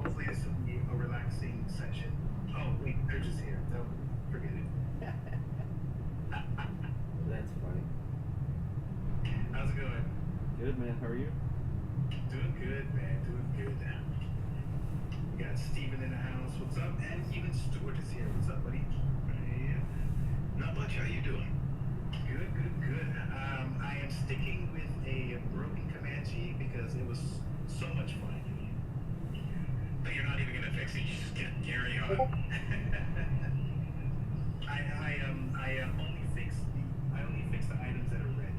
hopefully this will be a relaxing session. Oh wait, they're just here. No, forget it. That's funny. How's it going? Good, man. How are you? Doing good, man. Doing good. We got Steven in the house. What's up? And even Stuart is here. What's up, buddy? Yeah. Not much. How you doing? Good, good, good. I am sticking with a broken Comanche because it was so much fun. But you're not even gonna fix it. You just get carry on. I only fix the items that are red.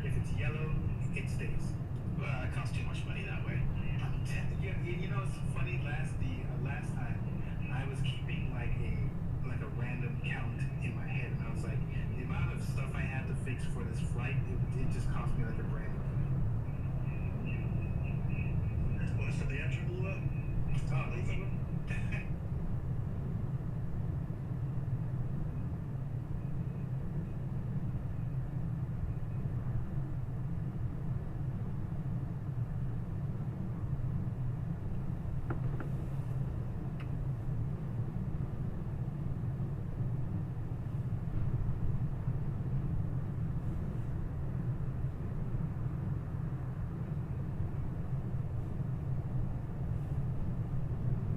If it's yellow, it stays. It costs too much money that way. You know, it's funny. Last time, I was keeping like a random count in my head, and I was like, the amount of stuff I had to fix for this flight, it just cost me like a brand new. What, so the engine blew up? Oh, both of them?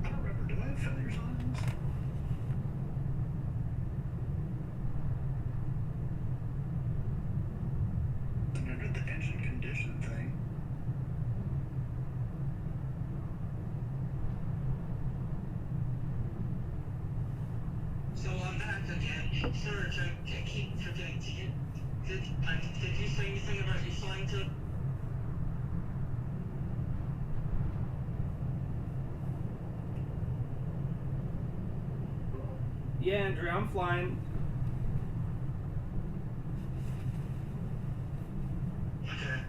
I don't remember. Do I have failures on this? Under the engine condition thing. So I'm back again. Serge, I keep forgetting to get. Did you say anything about you flying to? Yeah, Andrew, I'm flying. Okay.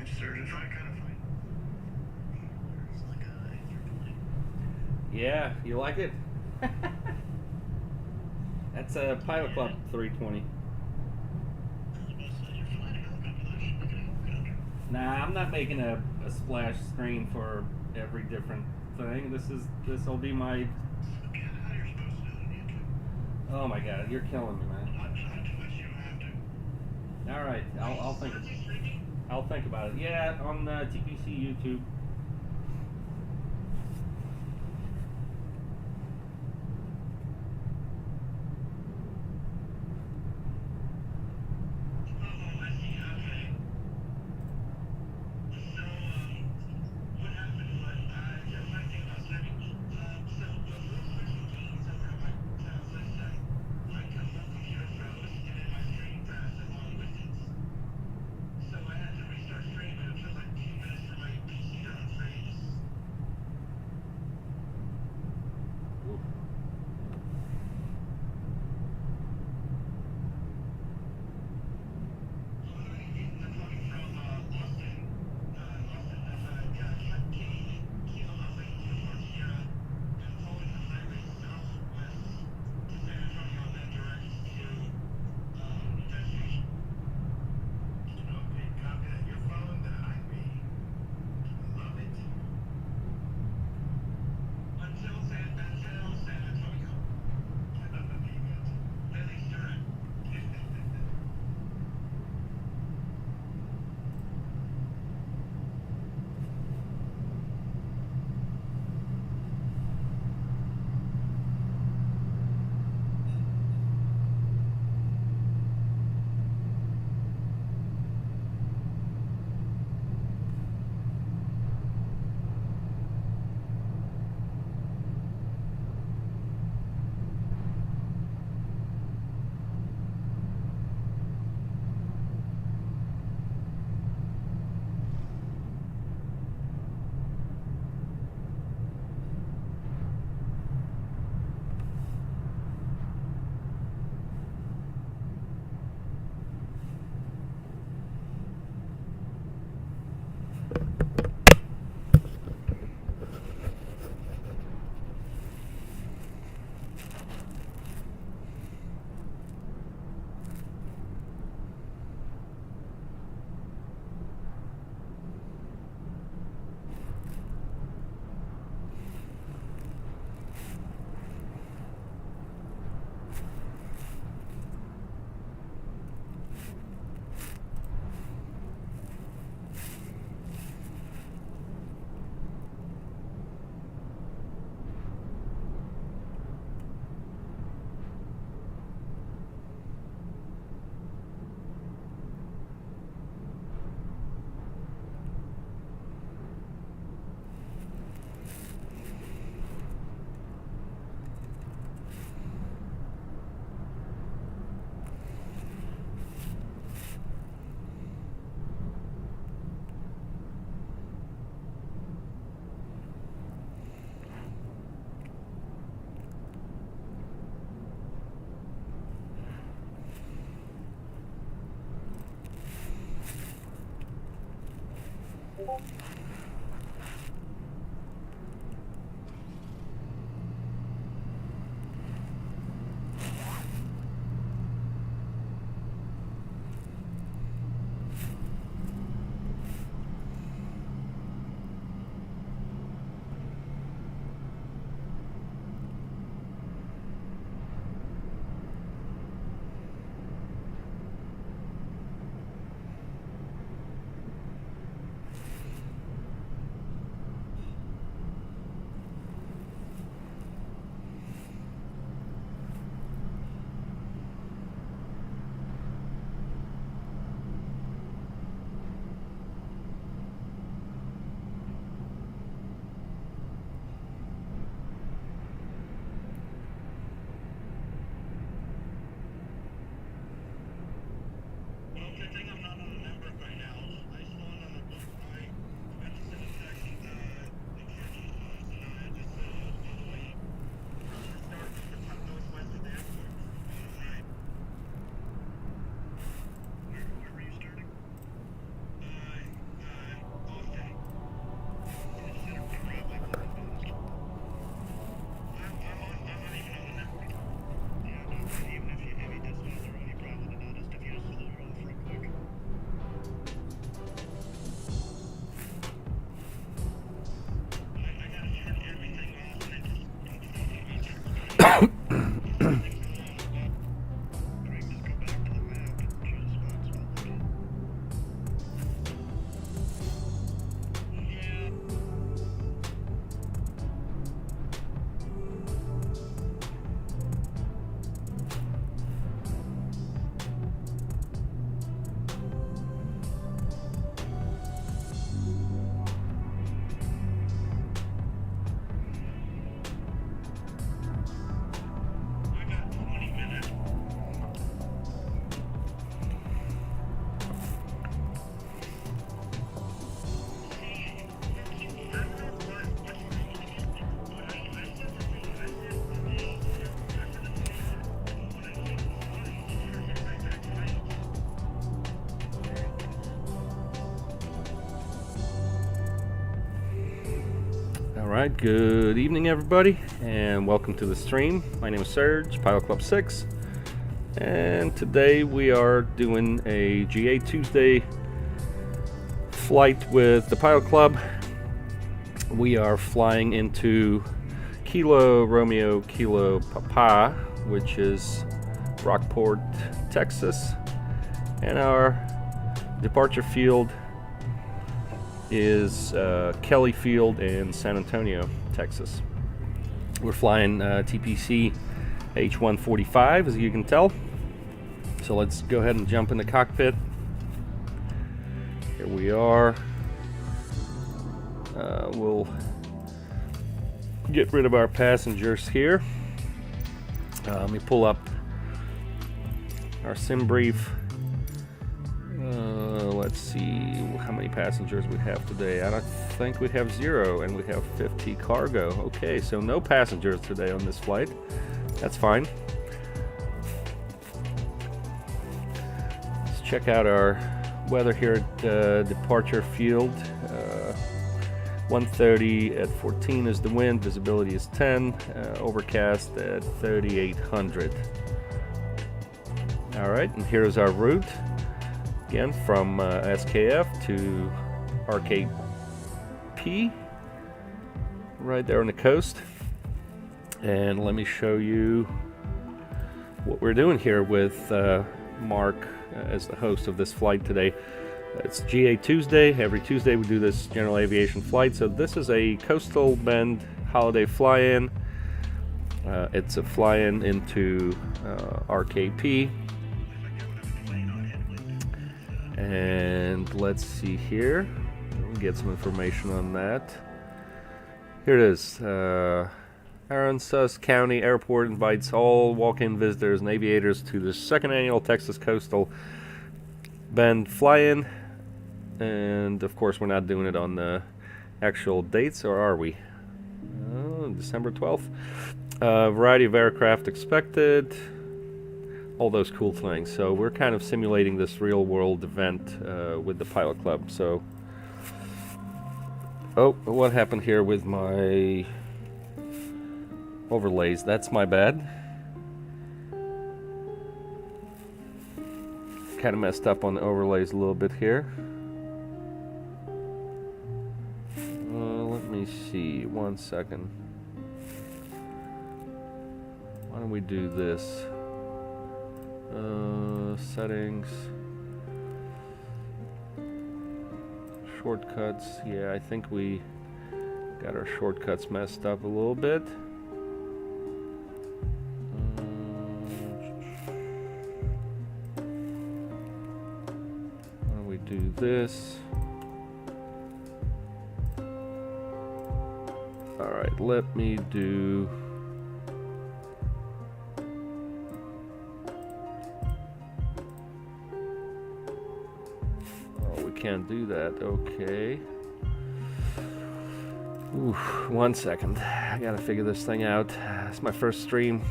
It's certified kind of fine. It's like a 320. Yeah, you like it? That's a Pilot Club 320. You're flying a helicopter. That should make a helicopter. Nah, I'm not making a splash screen for every different thing. This will be my. Look at how you're supposed to do it on YouTube. Oh my God, you're killing me, man. Not too much. You don't have to. All right, I'll think. I'll think about it. Yeah, on TPC YouTube. Oh, I see. Okay. So, what happened was, just one thing about starting. So the rules switching keys over at my website, my computer froze, and then my screen crashed along with it. So I had to restart streaming. It took like 2 minutes for my PC to Alright, good evening everybody, and welcome to the stream. My name is Serge, Pilot Club 6, and today we are doing a GA Tuesday flight with the Pilot Club. We are flying into Kilo Romeo Kilo Papa, which is Rockport, Texas, and our departure field is Kelly Field in San Antonio, Texas. We're flying TPC H145, as you can tell. So let's go ahead and jump in the cockpit. Here we are. We'll get rid of our passengers here. Let me pull up our sim brief. Let's see how many passengers we have today. I don't think we have 0, and we have 50 cargo. Okay, so no passengers today on this flight. That's fine. Let's check out our weather here at departure field. 130 at 14 is the wind. Visibility is 10. Overcast at 3,800. All right, and here's our route. Again, from SKF to RKP, right there on the coast. And let me show you what we're doing here with Mark as the host of this flight today. It's GA Tuesday. Every Tuesday we do this general aviation flight. So this is a Coastal Bend holiday fly-in. It's a fly-in into RKP. And let's see here. We'll get some information on that. Here it is. Aransas County Airport invites all walk-in visitors and aviators to the 2nd annual Texas Coastal Bend fly-in. And of course, we're not doing it on the actual dates, or are we? December 12th. Variety of aircraft expected. All those cool things. So we're kind of simulating this real world event with the Pilot Club. So, oh, what happened here with my overlays? That's my bad. Kind of messed up on the overlays a little bit here. Let me see, 1 second. Why don't we do this? Settings, shortcuts. Yeah, I think we got our shortcuts messed up a little bit. Why don't we do this? All right, let me do. Can't do that. Okay. Oof, 1 second. I gotta figure this thing out. It's my first stream.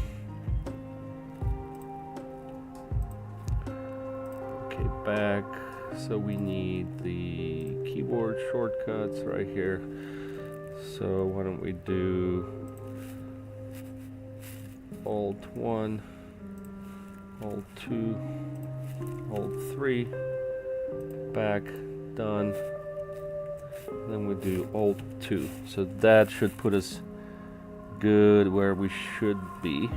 Okay, back. So we need the keyboard shortcuts right here. So why don't we do Alt 1, Alt 2, Alt 3. Back, done. Then we do Alt 2. So that should put us good where we should be.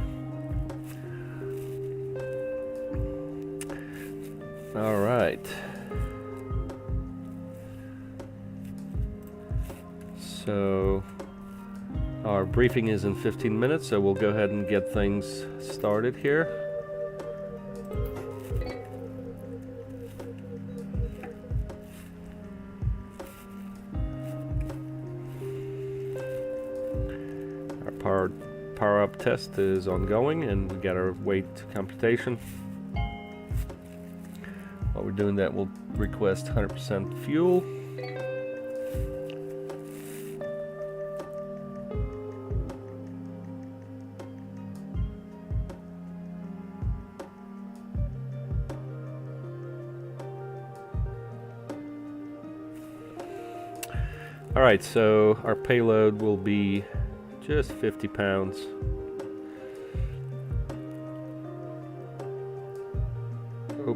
All right. So our briefing is in 15 minutes, so we'll go ahead and get things started here. Our power up test is ongoing, and we got our weight computation. While we're doing that, we'll request 100% fuel. All right, so our payload will be just 50 pounds. Oh,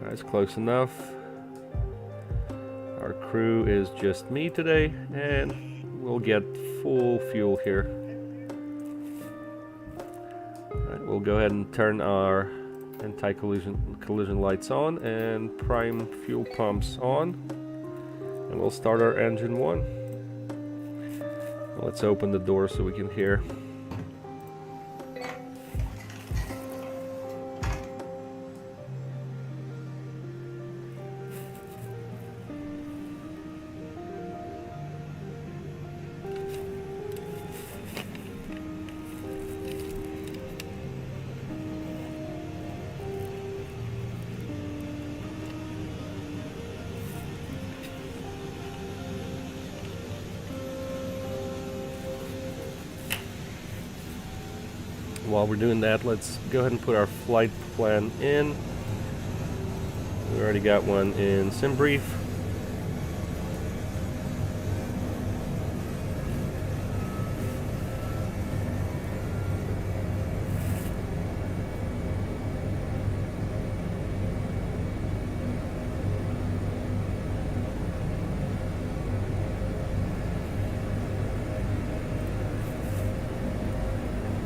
that's close enough. Our crew is just me today, and we'll get full fuel here. All right, we'll go ahead and turn our anti-collision lights on and prime fuel pumps on, and we'll start our engine 1. Let's open the door so we can hear. While we're doing that, let's go ahead and put our flight plan in. We already got one in SimBrief.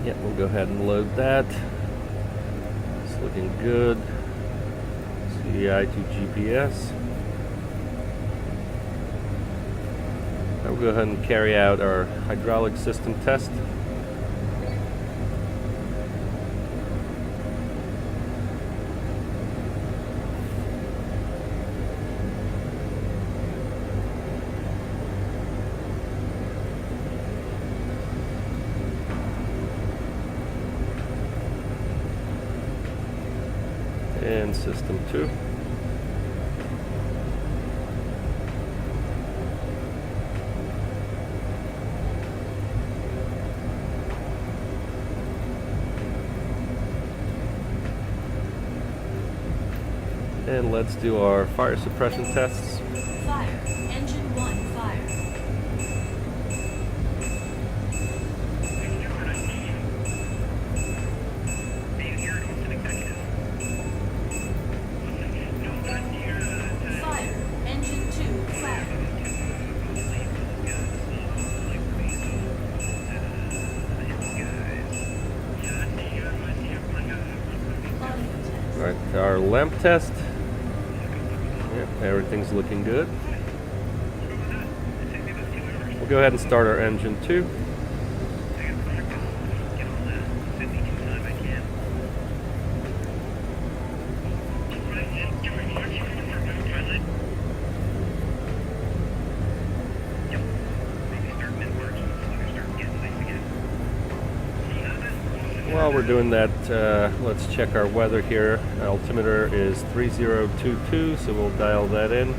Yeah, we'll go ahead and load that. It's looking good. CDI to GPS. Now we'll go ahead and carry out our hydraulic system test. And system 2. And let's do our fire suppression tests. Fire. Engine 1, fire. Fire. Engine 2, fire. Alright, our lamp test. Yep, everything's looking good. We'll go ahead and start our engine 2. While we're doing that, let's check our weather here. Altimeter is 3022, so we'll dial that in.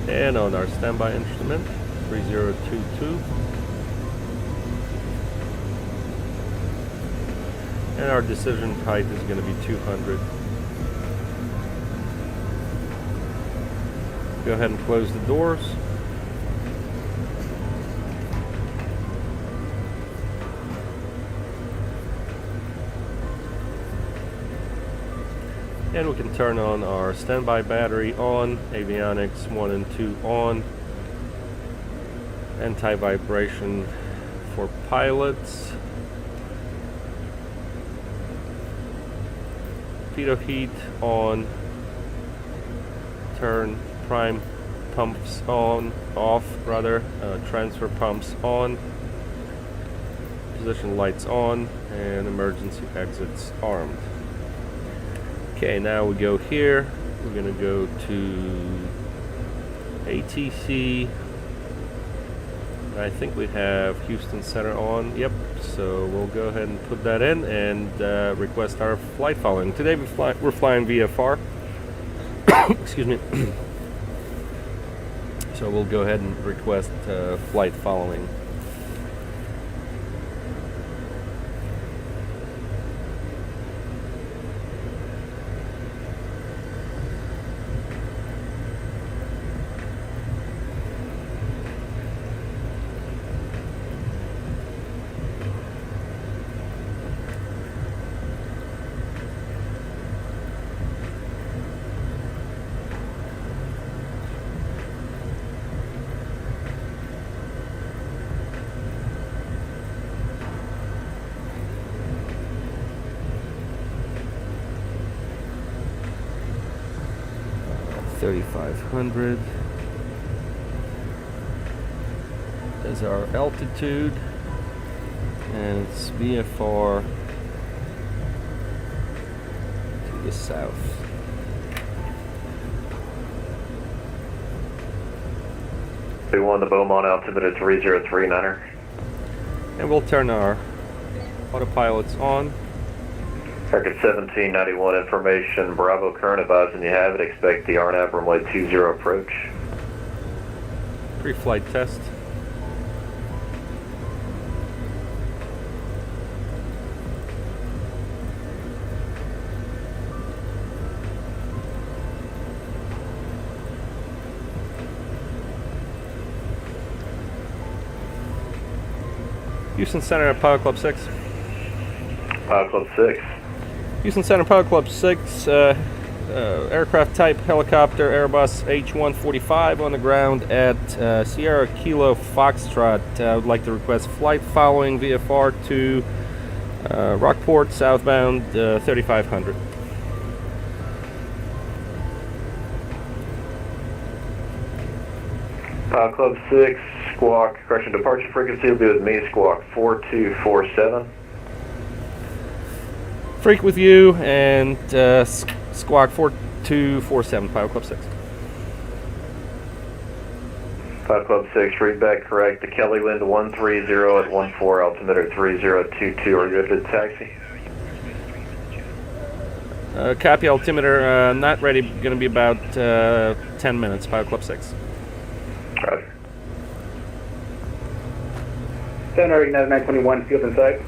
And on our standby instrument, 3022. And our decision height is going to be 200. Go ahead and close the doors. And we can turn on our standby battery on, avionics 1 and 2 on, anti-vibration for pilots, pitot heat on, turn prime pumps off, transfer pumps on, position lights on, and emergency exits armed. Okay, now we go here. We're gonna go to ATC. I think we have Houston Center on. Yep. So we'll go ahead and put that in and request our flight following. Today we're flying VFR. Excuse me. So we'll go ahead and request flight following. $3,500 is our altitude, and it's VFR to the south. B1 to Beaumont, altimeter 3039er. And we'll turn our autopilots on. Record 1791 information, Bravo current advising you have it, expect the RNAV runway 20 approach. Pre-flight test. Houston Center, Pilot Club 6. Pilot Club 6. Houston Center, Pilot Club 6, aircraft type helicopter, Airbus H145 on the ground at Sierra Kilo Foxtrot. I would like to request flight following VFR to Rockport, southbound 3500. Pilot Club 6, squawk, correction, departure frequency will be with me, squawk 4247. Freak with you, and squawk 4247, Pilot Club 6. Pilot Club 6, read back correct. The Kelly wind 130 at 14, altimeter 3022. Are you ready to taxi? Copy, altimeter not ready, going to be about 10 minutes, Pilot Club 6. Roger. Center, Ignite 921, field in sight.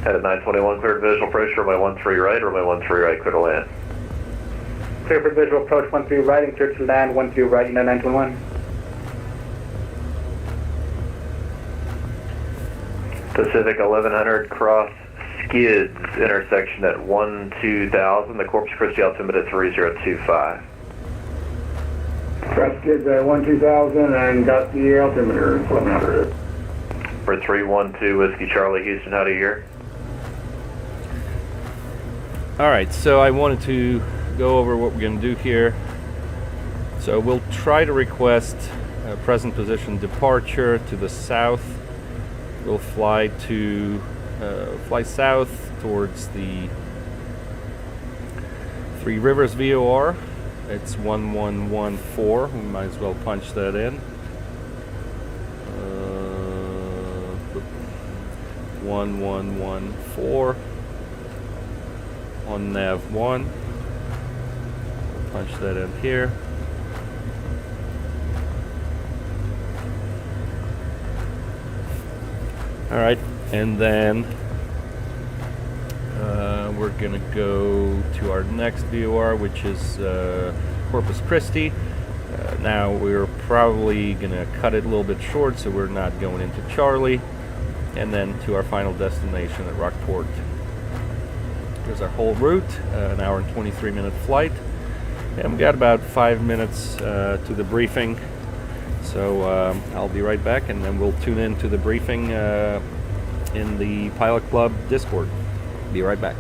Head at 921, cleared visual approach, runway 13 right, runway 13 right, clear to land. Clear for visual approach 13 right and clear to land 13 right, Ignite 921. Pacific 1100, cross skids, intersection at 12000, the Corpus Christi altimeter 3025. Cross skids at 12000 and got the altimeter 1100. For 312 Whiskey Charlie, Houston, how do you hear? Alright, so I wanted to go over what we're going to do here. So we'll try to request present position departure to the south. We'll fly south towards the Three Rivers VOR. It's 1114. We might as well punch that in. 1114 on nav 1. Punch that in here. Alright, and then we're gonna go to our next VOR, which is Corpus Christi. Now we're probably gonna cut it a little bit short, so we're not going into Charlie, and then to our final destination at Rockport. Here's our whole route, an hour and 23-minute flight. And we got about 5 minutes to the briefing. So I'll be right back, and then we'll tune in to the briefing in the Pilot Club Discord. Be right back.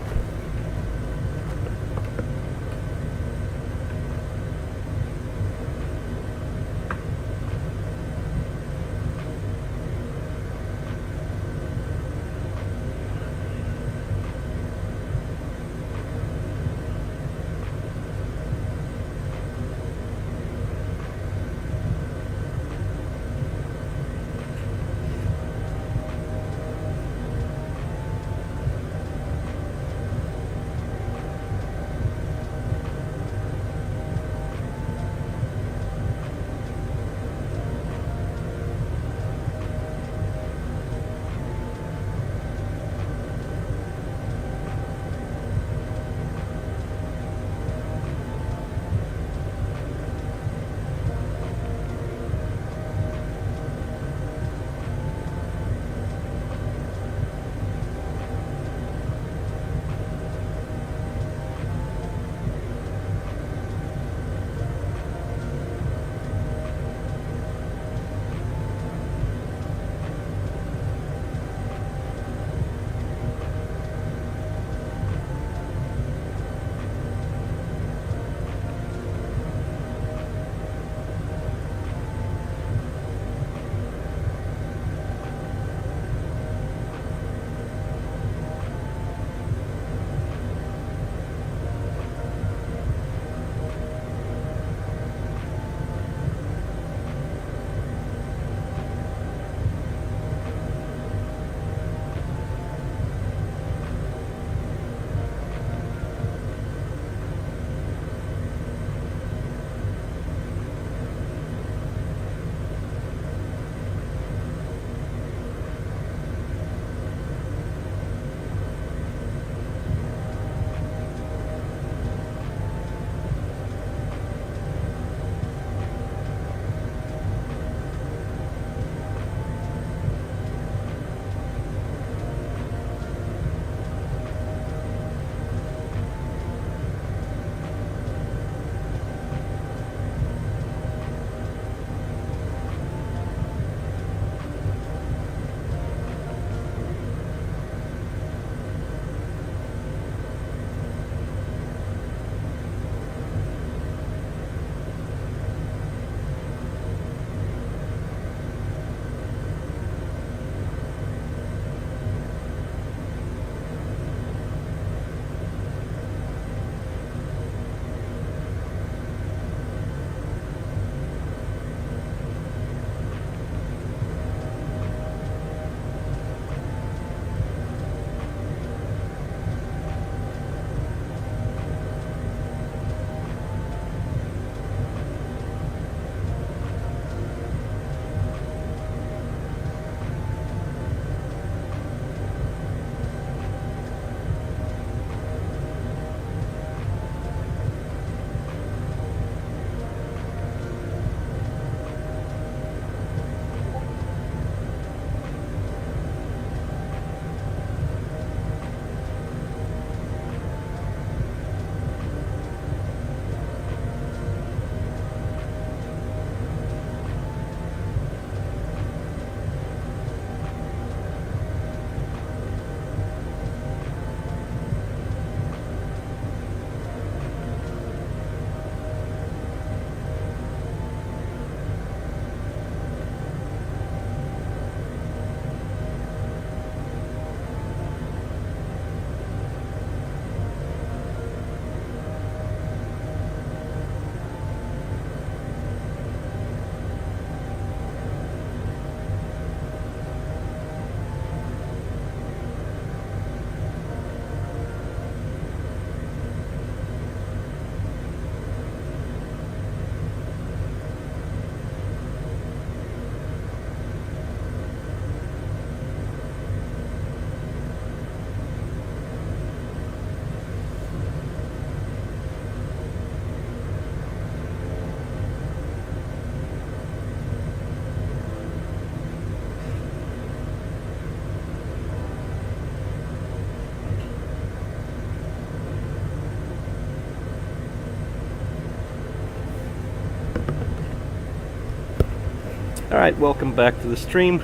Alright, welcome back to the stream.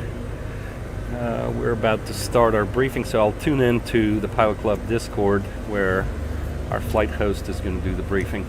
We're about to start our briefing, so I'll tune in to the Pilot Club Discord where our flight host is going to do the briefing.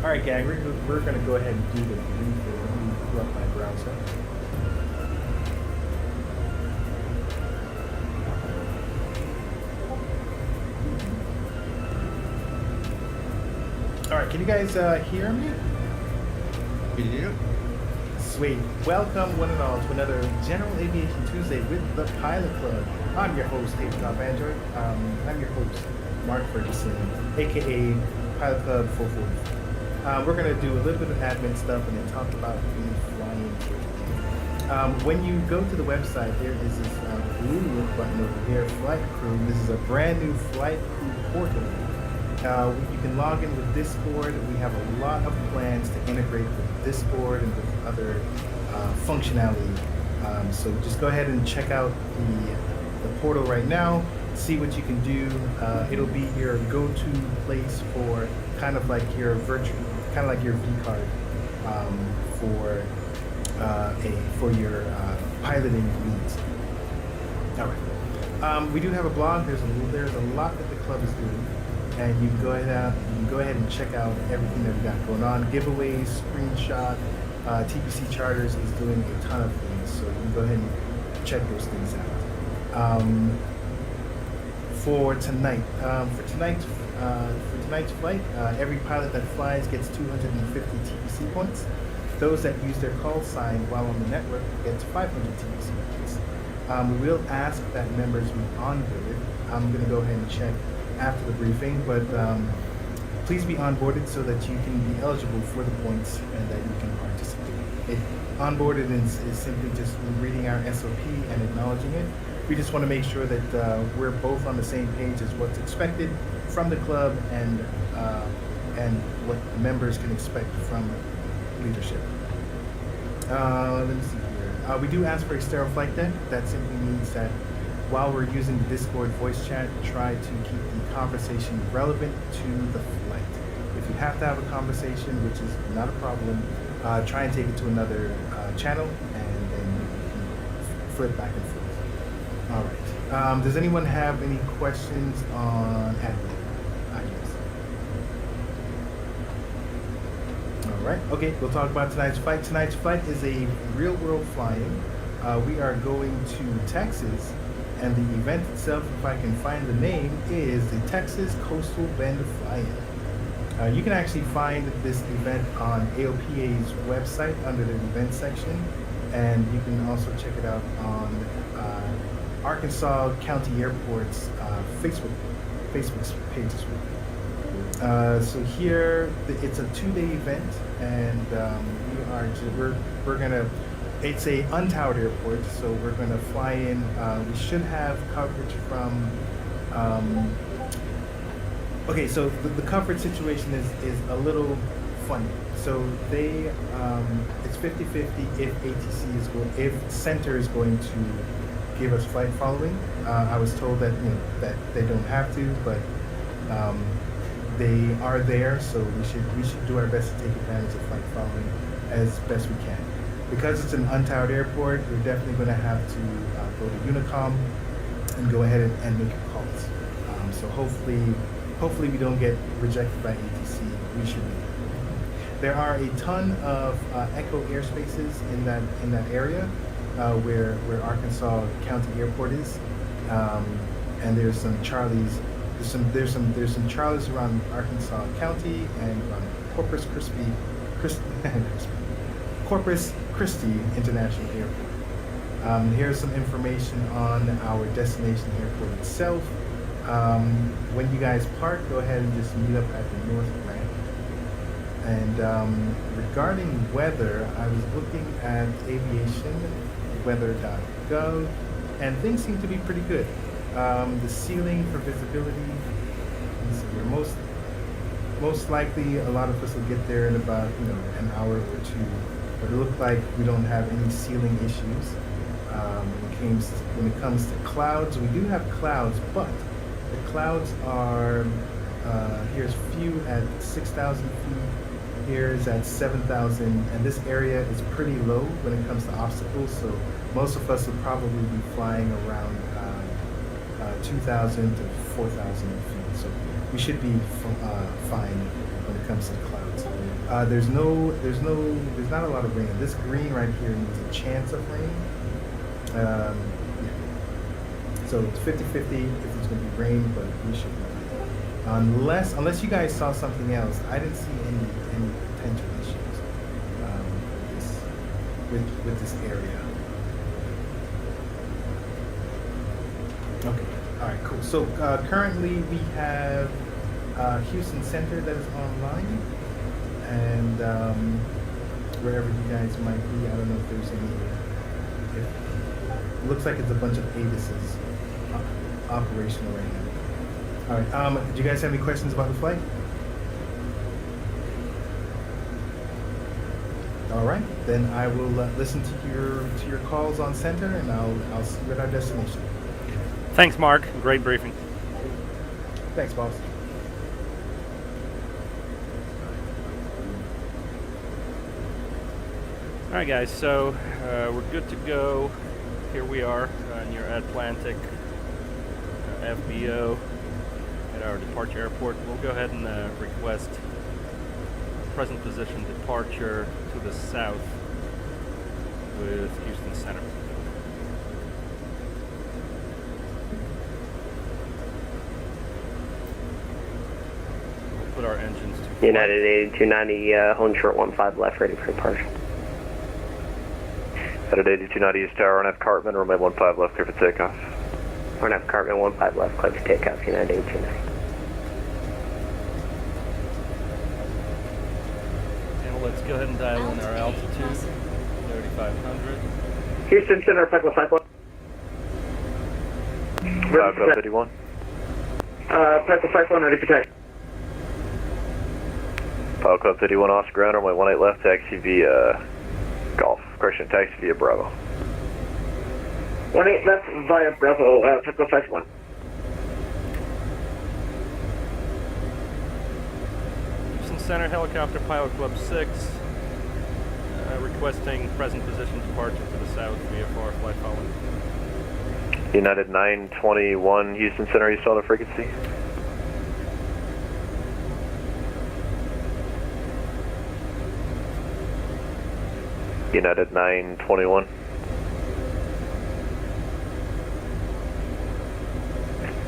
Alright, gang, we're going to go ahead and do the briefing. Let me pull up my browser. Alright, can you guys hear me? Yeah. Sweet. Welcome, one and all, to another General Aviation Tuesday with the Pilot Club. I'm your host, Tabletop Android. I'm your host, Mark Ferguson, aka Pilot Club 444. We're going to do a little bit of admin stuff and then talk about the flying for when you go to the website, there is this blue button over here, Flight Crew. This is a brand new Flight Crew portal. You can log in with Discord. We have a lot of plans to integrate with Discord and with other functionality. So just go ahead and check out the portal right now. See what you can do. It'll be your go-to place for kind of like your virtual, kind of like your V card for your piloting needs. All right. We do have a blog. There's a lot that the club is doing, and you can go ahead and check out everything that we got going on. Giveaways, screenshot. TPC Charters is doing a ton of things, so you can go ahead and check those things out. For tonight's flight, every pilot that flies gets 250 TPC points. Those that use their call sign while on the network gets 500 TPC points. We will ask that members be onboarded. I'm going to go ahead and check after the briefing, but please be onboarded so that you can be eligible for the points and that you can participate. Onboarded is simply just reading our SOP and acknowledging it. We just want to make sure that we're both on the same page as what's expected from the club and what members can expect from leadership. Let me see here. We do ask for a stereo flight deck. That simply means that while we're using the Discord voice chat, try to keep the conversation relevant to the flight. If you have to have a conversation, which is not a problem, try and take it to another channel and then you can flip back and forth. All right. Does anyone have any questions on admin? All right. Okay, we'll talk about tonight's flight. Tonight's flight is a real-world flying. We are going to Texas, and the event itself, if I can find the name, is the Texas Coastal Bend Fly-In. You can actually find this event on AOPA's website under the event section, and you can also check it out on Arkansas County Airport's Facebook page as well. So here, it's a 2-day event, and we're gonna. It's a untowered airport, so we're gonna fly in. We should have coverage from. Okay, so the coverage situation is a little funny. So they, it's 50-50 if ATC is going, if Center is going to give us flight following. I was told that that they don't have to, but they are there, so we should do our best to take advantage of flight following as best we can. Because it's an untowered airport, we're definitely going to have to go to Unicom and go ahead and make calls. So hopefully we don't get rejected by ATC. We should be. There are a ton of Echo airspaces in that area where Arkansas County Airport is, and there's some Charlies. There's some Charlies around Arkansas County and around Corpus Christi International Airport. Here's some information on our destination airport itself. When you guys park, go ahead and just meet up at the north ramp. And regarding weather, I was looking at aviationweather.gov, and things seem to be pretty good. The ceiling for visibility is most likely a lot of us will get there in about an hour or two. But it looks like we don't have any ceiling issues. When it comes to clouds, we do have clouds, but the clouds are here's few at 6,000 feet. Here's at 7,000, and this area is pretty low when it comes to obstacles. So most of us will probably be flying around 2,000 to 4,000 feet. So we should be fine when it comes to the clouds. There's not a lot of rain. This green right here means a chance of rain. Yeah. So it's 50-50 if it's going to be rain, but we should be fine. Unless you guys saw something else, I didn't see any potential issues with this area. Okay. All right. Cool. So currently we have Houston Center that is online, and wherever you guys might be, I don't know if there's any. It looks like it's a bunch of ADISs operational right now. All right. Do you guys have any questions about the flight? All right. Then I will listen to your calls on center, and I'll see you at our destination. Thanks, Mark. Great briefing. Thanks, boss. All right, guys. So we're good to go. Here we are near Atlantic FBO at our departure airport. We'll go ahead and request present position departure to the south with Houston Center. We'll put our engines to United 8290, hold short 15 left, ready for departure. United 8290 East Tower, RNF Cartman, runway 15 left, clear for takeoff. RNF Cartman, 15 left, clear for takeoff, United 8290. And let's go ahead and dial in our altitude, 3,500. Houston Center, 515. 51. 551, ready for taxi. Pilot Club 51, Oscar ground, runway 18 left, taxi via Golf. Correction, taxi via Bravo. 18 left via Bravo, 551. Houston Center, helicopter pilot Club 6, requesting present position departure to the south via VFR flight following. United 921 Houston Center, you saw the frequency? United 921.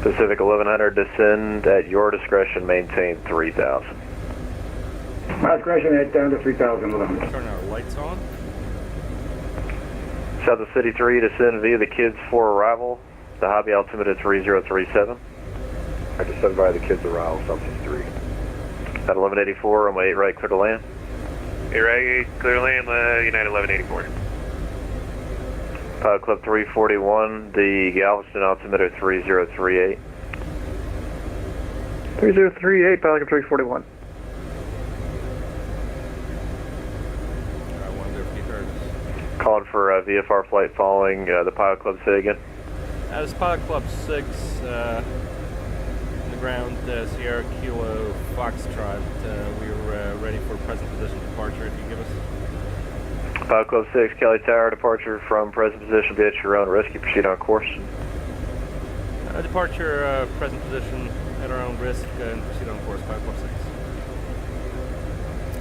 Pacific 1100, descend at your discretion, maintain 3000. My discretion, head down to 3000. Turn our lights on. South of City 3, descend via the kids for arrival. The hobby altimeter 3037. I descend via the kids arrival, South City 3. At 1184, runway 8 right, clear to land. 8 right, clear to land, United 1184. Pilot Club 341, the Galveston altimeter 3038. 3038, Pilot Club 341. I wonder if you heard us. Calling for VFR flight following the Pilot Club, say again. This Pilot Club 6, on the ground, Sierra Kilo Foxtrot, we're ready for present position departure if you give us. Pilot Club 6, Kelly Tower, departure from present position, be at your own risk, you proceed on course. Departure, present position at our own risk, and proceed on course, Pilot Club 6.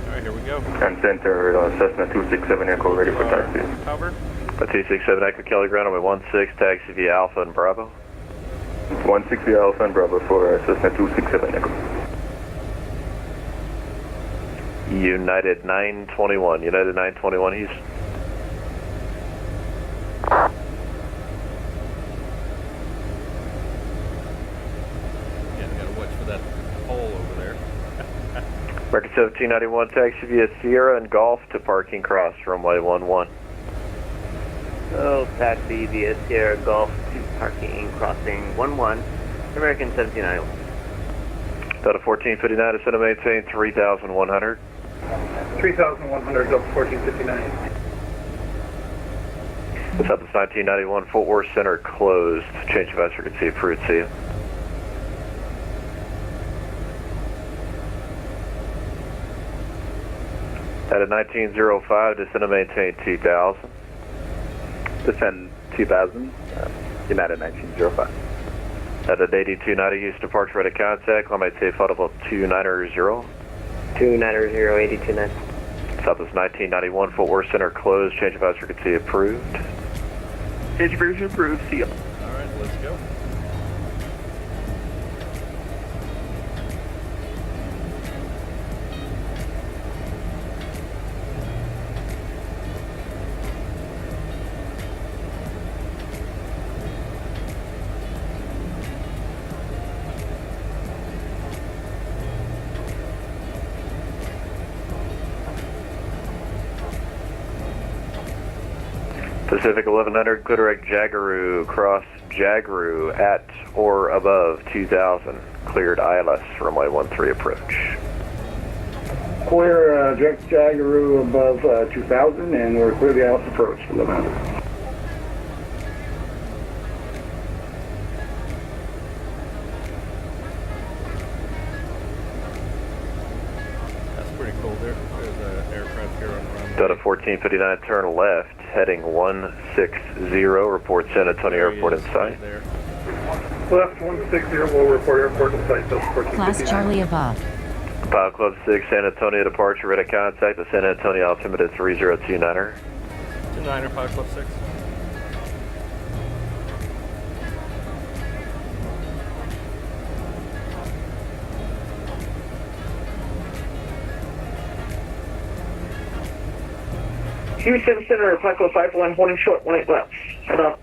Alright, here we go. And center, Cessna 267, Echo, ready for taxi. Cover. 267 Echo, Kelly ground, runway 16, taxi via Alpha and Bravo. 16 via Alpha and Bravo for Cessna 267 Echo. United 921, United 921 Houston. 1791, taxi via Sierra and Golf to parking cross runway 11. So, taxi via Sierra Golf to parking crossing 11, American 1791. Delta 1459, descend and maintain 3,100. 3,100, Delta 1459. Southwest 1991, Fort Worth Center closed. Change of frequency approved, see you. At 1905, descend and maintain 2,000. Descend 2000, United 1905. At 8290, Houston departure ready contact, line maintain flight level 290. 290, 829. Southwest 1991, Fort Worth Center closed. Change of frequency approved. Change of frequency approved, see you. Alright, let's go. Pacific 1100, clear direct Jagaroo, cross Jagaroo at or above 2000. Cleared ILS, runway 13 approach. Clear direct Jagaroo above 2000, and we're clear the ILS approach for 1100. That's pretty cool. There's an aircraft here on the runway. Delta 1459, turn left, heading 160, report San Antonio Airport in sight. Right there. Left 160, we'll report airport in sight, Delta 1459. Class Charlie above. Pilot Club 6, San Antonio departure, ready contact, the San Antonio altimeter 3029er. 29er, Pilot Club 6. Houston Center, Pico 51, holding short, 18 left. Head up.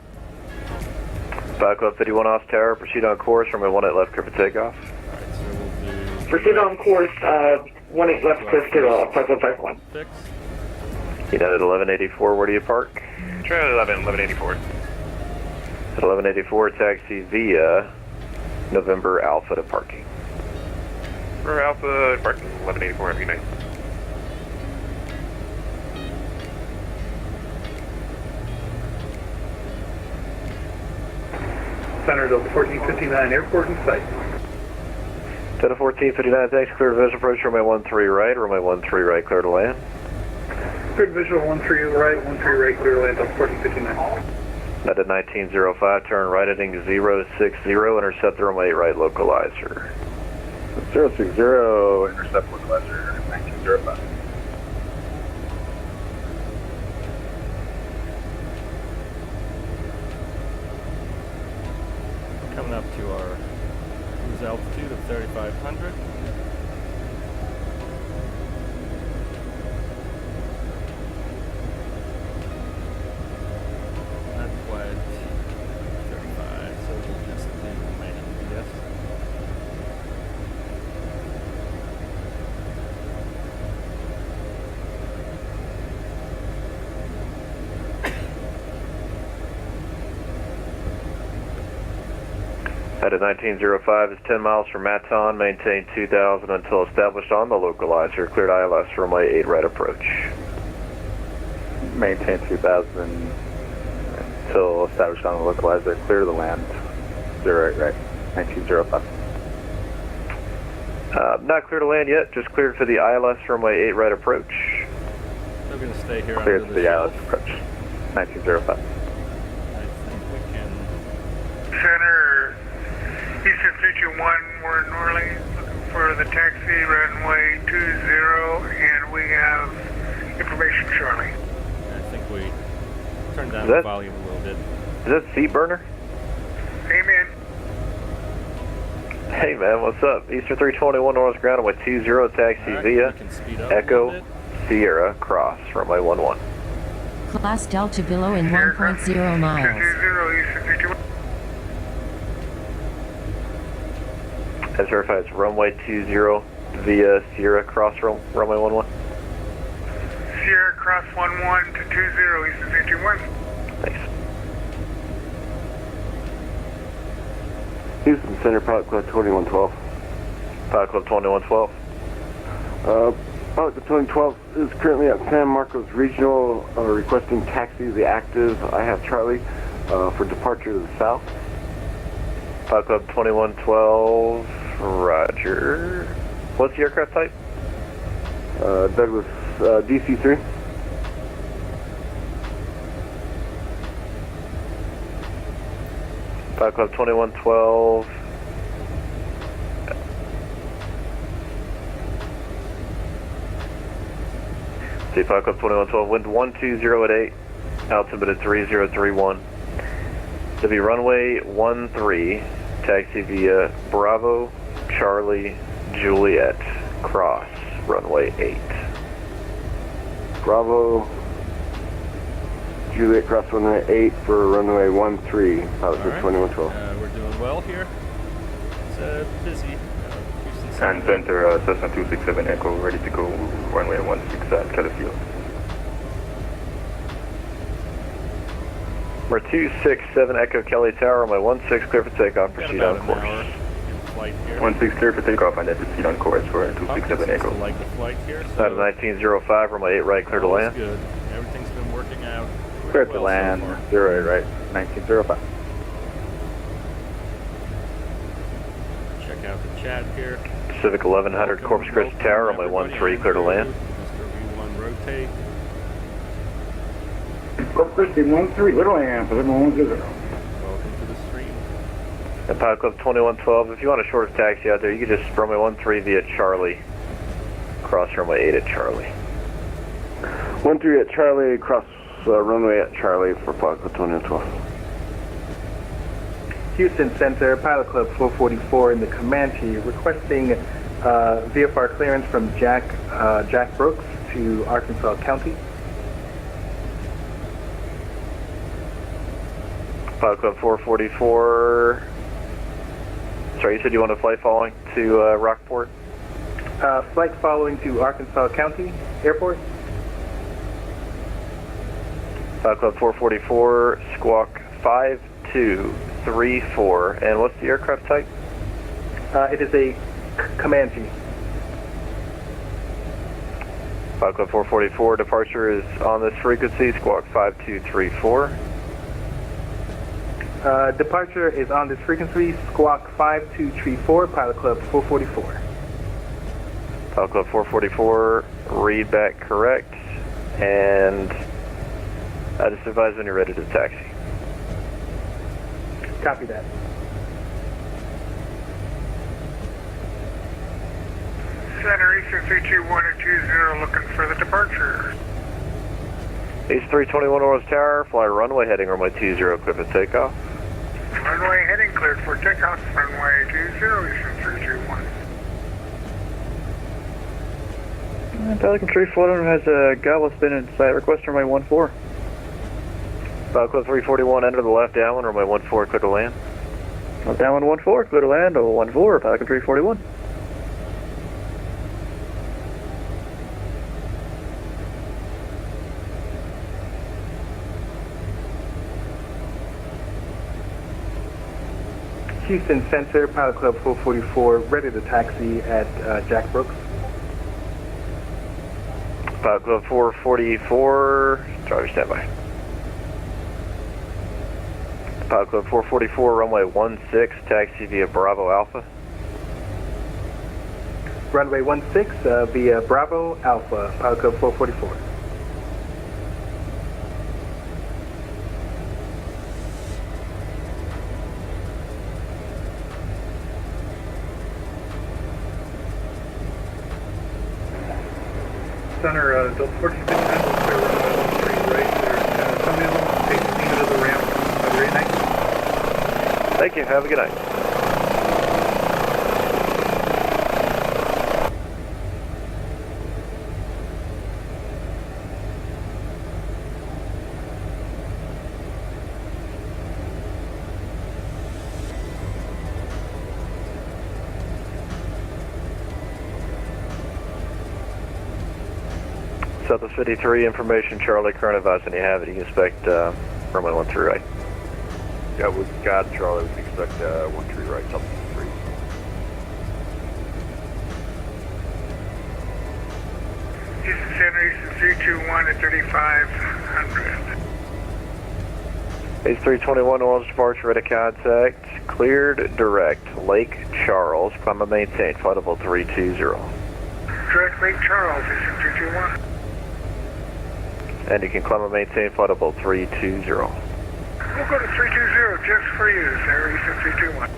Pilot Club 51 off tower, proceed on course, runway 18 left, clear for takeoff. Alright, so we'll do... Proceed on course, 18 left, clear to Pico 51. 6. United 1184, where do you park? Charlie 1184. At 1184, taxi via November Alpha to parking. For Alpha, parking 1184, have a good night. Center, Delta 1459, airport in sight. Delta 1459, thanks, clear visual approach, runway 13 right, runway 13 right, clear to land. Cleared visual 13 right, 13 right, clear to land, Delta 1459. At 1905, turn right heading 060, intercept the runway 8 right localizer. 060, intercept localizer 1905. Coming up to our cruise altitude of 3,500. Not quite 35, so we'll just do remaining, yes. At 1905 is 10 miles from Maton, maintain 2000 until established on the localizer, cleared ILS, runway 8 right approach. Maintain 2000 until established on the localizer, clear the land, 0 right, 1905. Not clear to land yet, just cleared for the ILS, runway 8 right approach. Still going to stay here Cleared under for the ILS shelf. approach, 1905. I think we can... Center, Houston 321, we're in New Orleans looking for the taxi, runway 20, and we have information, Charlie. I think we turned down Is the that- volume a little bit. Is that seat burner? Amen. Hey man, what's up? Eastern 321 North ground, runway 20, taxi Alright, via we can speed up a little Echo bit. Sierra, cross, runway 11. Class Delta below in 1.0 miles. 20, Houston 321. As verified, it's runway 20, via Sierra Cross runway 11. Sierra Cross 11 to 20, Eastern 321. Thanks. Houston Center, Pilot Club 2112. Pilot Club 2112. Pilot Club 2012 is currently at San Marcos Regional, requesting taxi the active. I have Charlie for departure to the south. Pilot Club 2112, roger. What's the aircraft type? Douglas DC-3. Pilot Club 2112. See, Pilot Club 2112, wind 120 at 8, altitude at 3031. To be runway 13, taxi via Bravo, Charlie, Juliet, cross, runway 8. Bravo, Juliet, cross runway 8 for runway 13, Pilot Club 2112. We're doing well here. It's busy. Houston And center, Cessna 267 Echo, ready to go, runway 16 at Kelly Field. We're 267 Echo Kelly Tower, runway 16, clear for takeoff, proceed on course. Flight here. 16 clear for takeoff and then proceed on course for 267 Echo. Like the flight here. Out of 1905, runway 8 right, clear to land. Good. Everything's been working out. Clear to land, 08 right, 1905. Check out the chat here. Pacific 1100 Corpus Christi Tower, runway 13, clear to land. Mr. V1 rotate. Corpus Christi 13, clear to land, Pacific 110. Welcome to the stream. And Pilot Club 2112, if you want a shortest taxi out there, you can just runway 13 via Charlie. Cross runway 8 at Charlie. 13 at Charlie, cross runway at Charlie for Pilot Club 2112. Houston Center, Pilot Club 444 in the Comanche, requesting VFR clearance from Jack Brooks to Arkansas County. Pilot Club 444. Sorry, you said you want a flight following to Rockport? Flight following to Arkansas County Airport. Pilot Club 444, squawk 5234. And what's the aircraft type? It is a Comanche. Pilot Club 444, departure is on this frequency, squawk 5234. Departure is on this frequency, squawk 5234, Pilot Club 444. Pilot Club 444, read back correct, and just advise when you're ready to taxi. Copy that. Center, Eastern 321 and 20, looking for the departure. East 321 Orleans Tower, fly runway heading runway 20, clear for takeoff. Runway heading cleared for takeoff, runway 20, Eastern 321. Pelican 341 has a goblet spin in sight, request runway 14. Pilot Club 341, enter the left downwind, runway 14, clear to land. Downwind 14, clear to land, 14, Pelican 341. Houston Center, Pilot Club 444, ready to taxi at Jack Brooks. Pilot Club 444, driver standby. Pilot Club 444, runway 16, taxi via Bravo Alpha. Runway 16 via Bravo Alpha, Pilot Club 444. Center, Delta 1459 will clear runway 13 right there. Thumbnail, take the lead of the ramp. Have a great night. Thank you, have a good night. Southwest 53, information, Charlie, current advice, and you have it. You can expect runway 13 right. Yeah, we got Charlie. We can expect 13 right, Southwest 3. Houston Center, Houston 321 at 3500. H321, launch departure, ready contact, cleared direct, Lake Charles, climb and maintain, flight level 320. Direct Lake Charles, Houston 321. And you can climb and maintain, flight level 320. We'll go to 320 just for you, sir, Houston 321.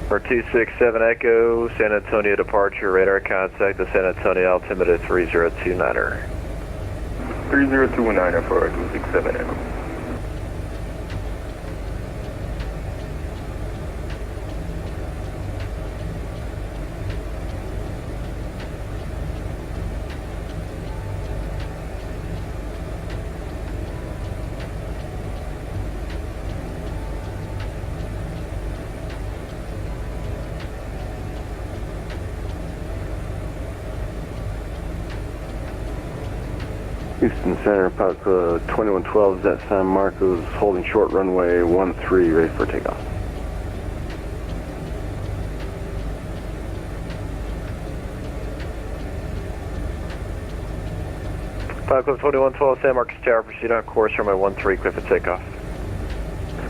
For 267 Echo, San Antonio departure, radar contact, the San Antonio altimeter 3029er. 3029 for 267 Echo. Houston Center, Pilot 2112 is at San Marcos, holding short runway 13, ready for takeoff. Pilot 2112, San Marcos Tower, proceed on course, runway 13, clear for takeoff.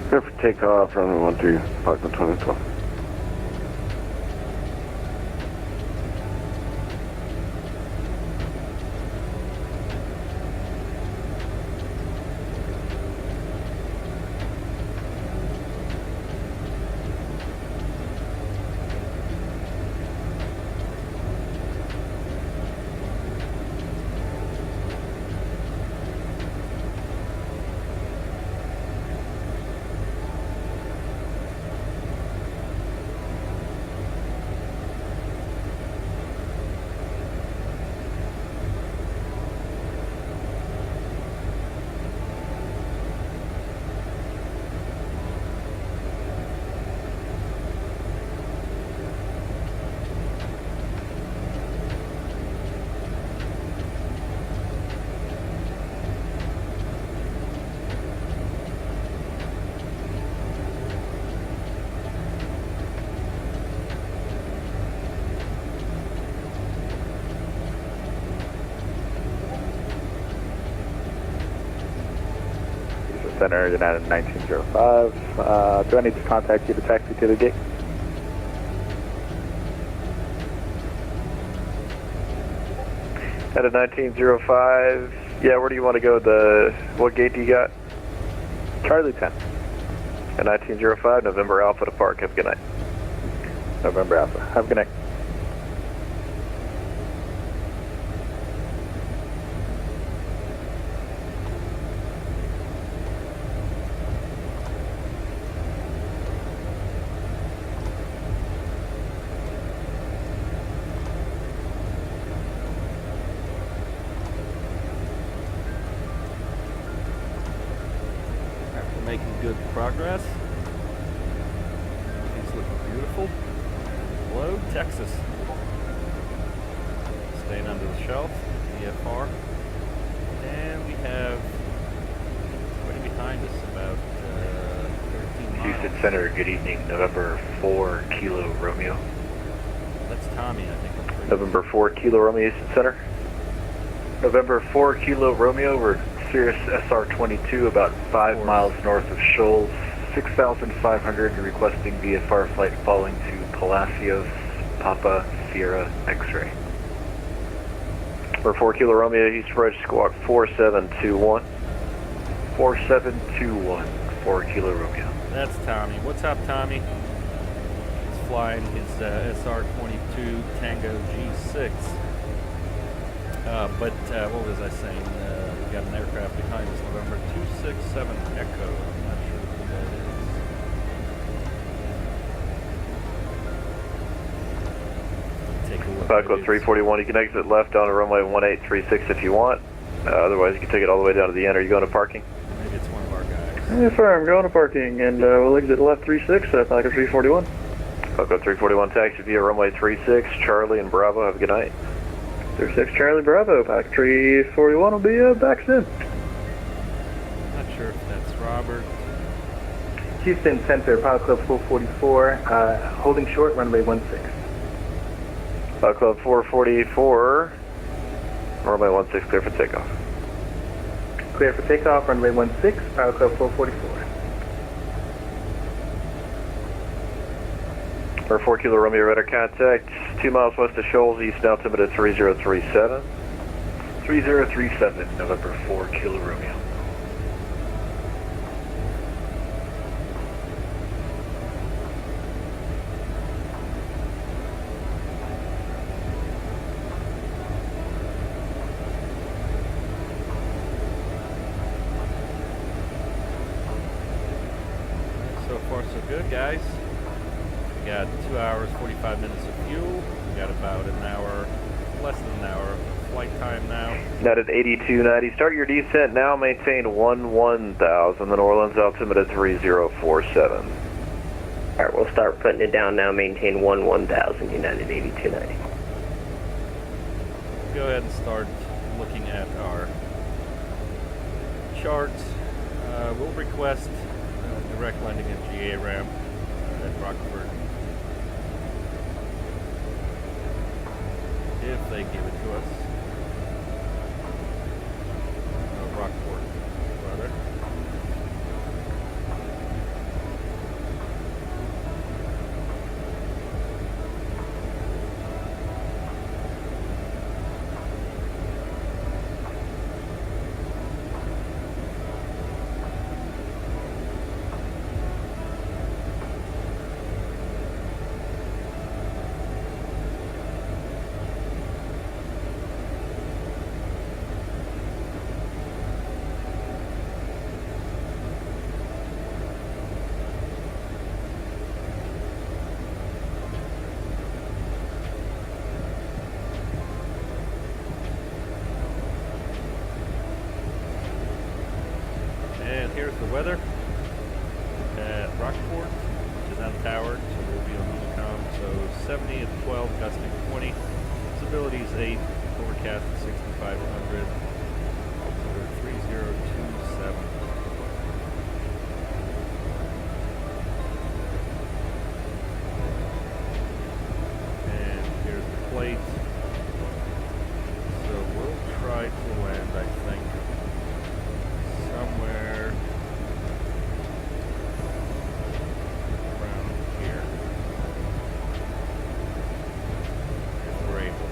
Clear for takeoff, runway 13, Pilot 2112. Center, United 1905. Do I need to contact you to taxi to the gate? At a 1905, yeah, where do you want to go? What gate do you got? Charlie 10. At 1905, November Alpha to park. Have a good night. November Alpha. Have a good night. Making good progress. Everything's looking beautiful. Hello, Texas. Staying under the shelf, VFR. And we have right behind us about 13 miles. Houston Center, good evening. November 4 Kilo Romeo. That's Tommy, I think. November 4 Kilo Romeo, Houston Center. November 4 Kilo Romeo, we're Cirrus SR-22 about 5 miles north of Shoals, 6,500, requesting VFR flight following to Palacios, Papa Sierra X-ray. We're 4 Kilo Romeo, Houston Approach Squawk 4721. 4721, 4 Kilo Romeo. That's Tommy. What's up, Tommy? He's flying his SR-22 Tango G6. But what was I saying? We got an aircraft behind us, November 267 Echo. I'm not sure who that is. Take a look. Falco 341, you can exit left on runway 1836 if you want. Otherwise, you can take it all the way down to the end. Are you going to parking? Maybe it's one of our guys. Yes, sir. I'm going to parking, and we'll exit left 36 at Falco 341. Falco 341 taxi via runway 36, Charlie and Bravo, have a good night. 36 Charlie Bravo, Pack 341 will be back soon. Not sure if that's Robert. Houston Center, Pilot Club 444, holding short, runway 16. Pilot Club 444, runway 16, clear for takeoff. Clear for takeoff, runway 16, Pilot Club 444. For 4 Kilo Romeo radar contact, 2 miles west of Shoals, east altimeter 3037. 3037, November 4 Kilo Romeo. So far so good, guys. We got 2 hours, 45 minutes of fuel. We got about an hour, less than an hour of flight time now. Net at 8290. Start your descent now. Maintain 11,000. The New Orleans altimeter 3047. Alright, we'll start putting it down now. Maintain 11,000, United 8290. Go ahead and start looking at our charts. We'll request direct landing at GA ramp at Rockford. If they give it to us. Rockport, rather. And here's the weather at Rockport, which is untowered, so we'll be on Unicom. So 70 at 12, gusting 20, visibility is 8, overcast at 6,500, altimeter 3027. And here's the plate. So we'll try to land, I think, somewhere around here, if we're able.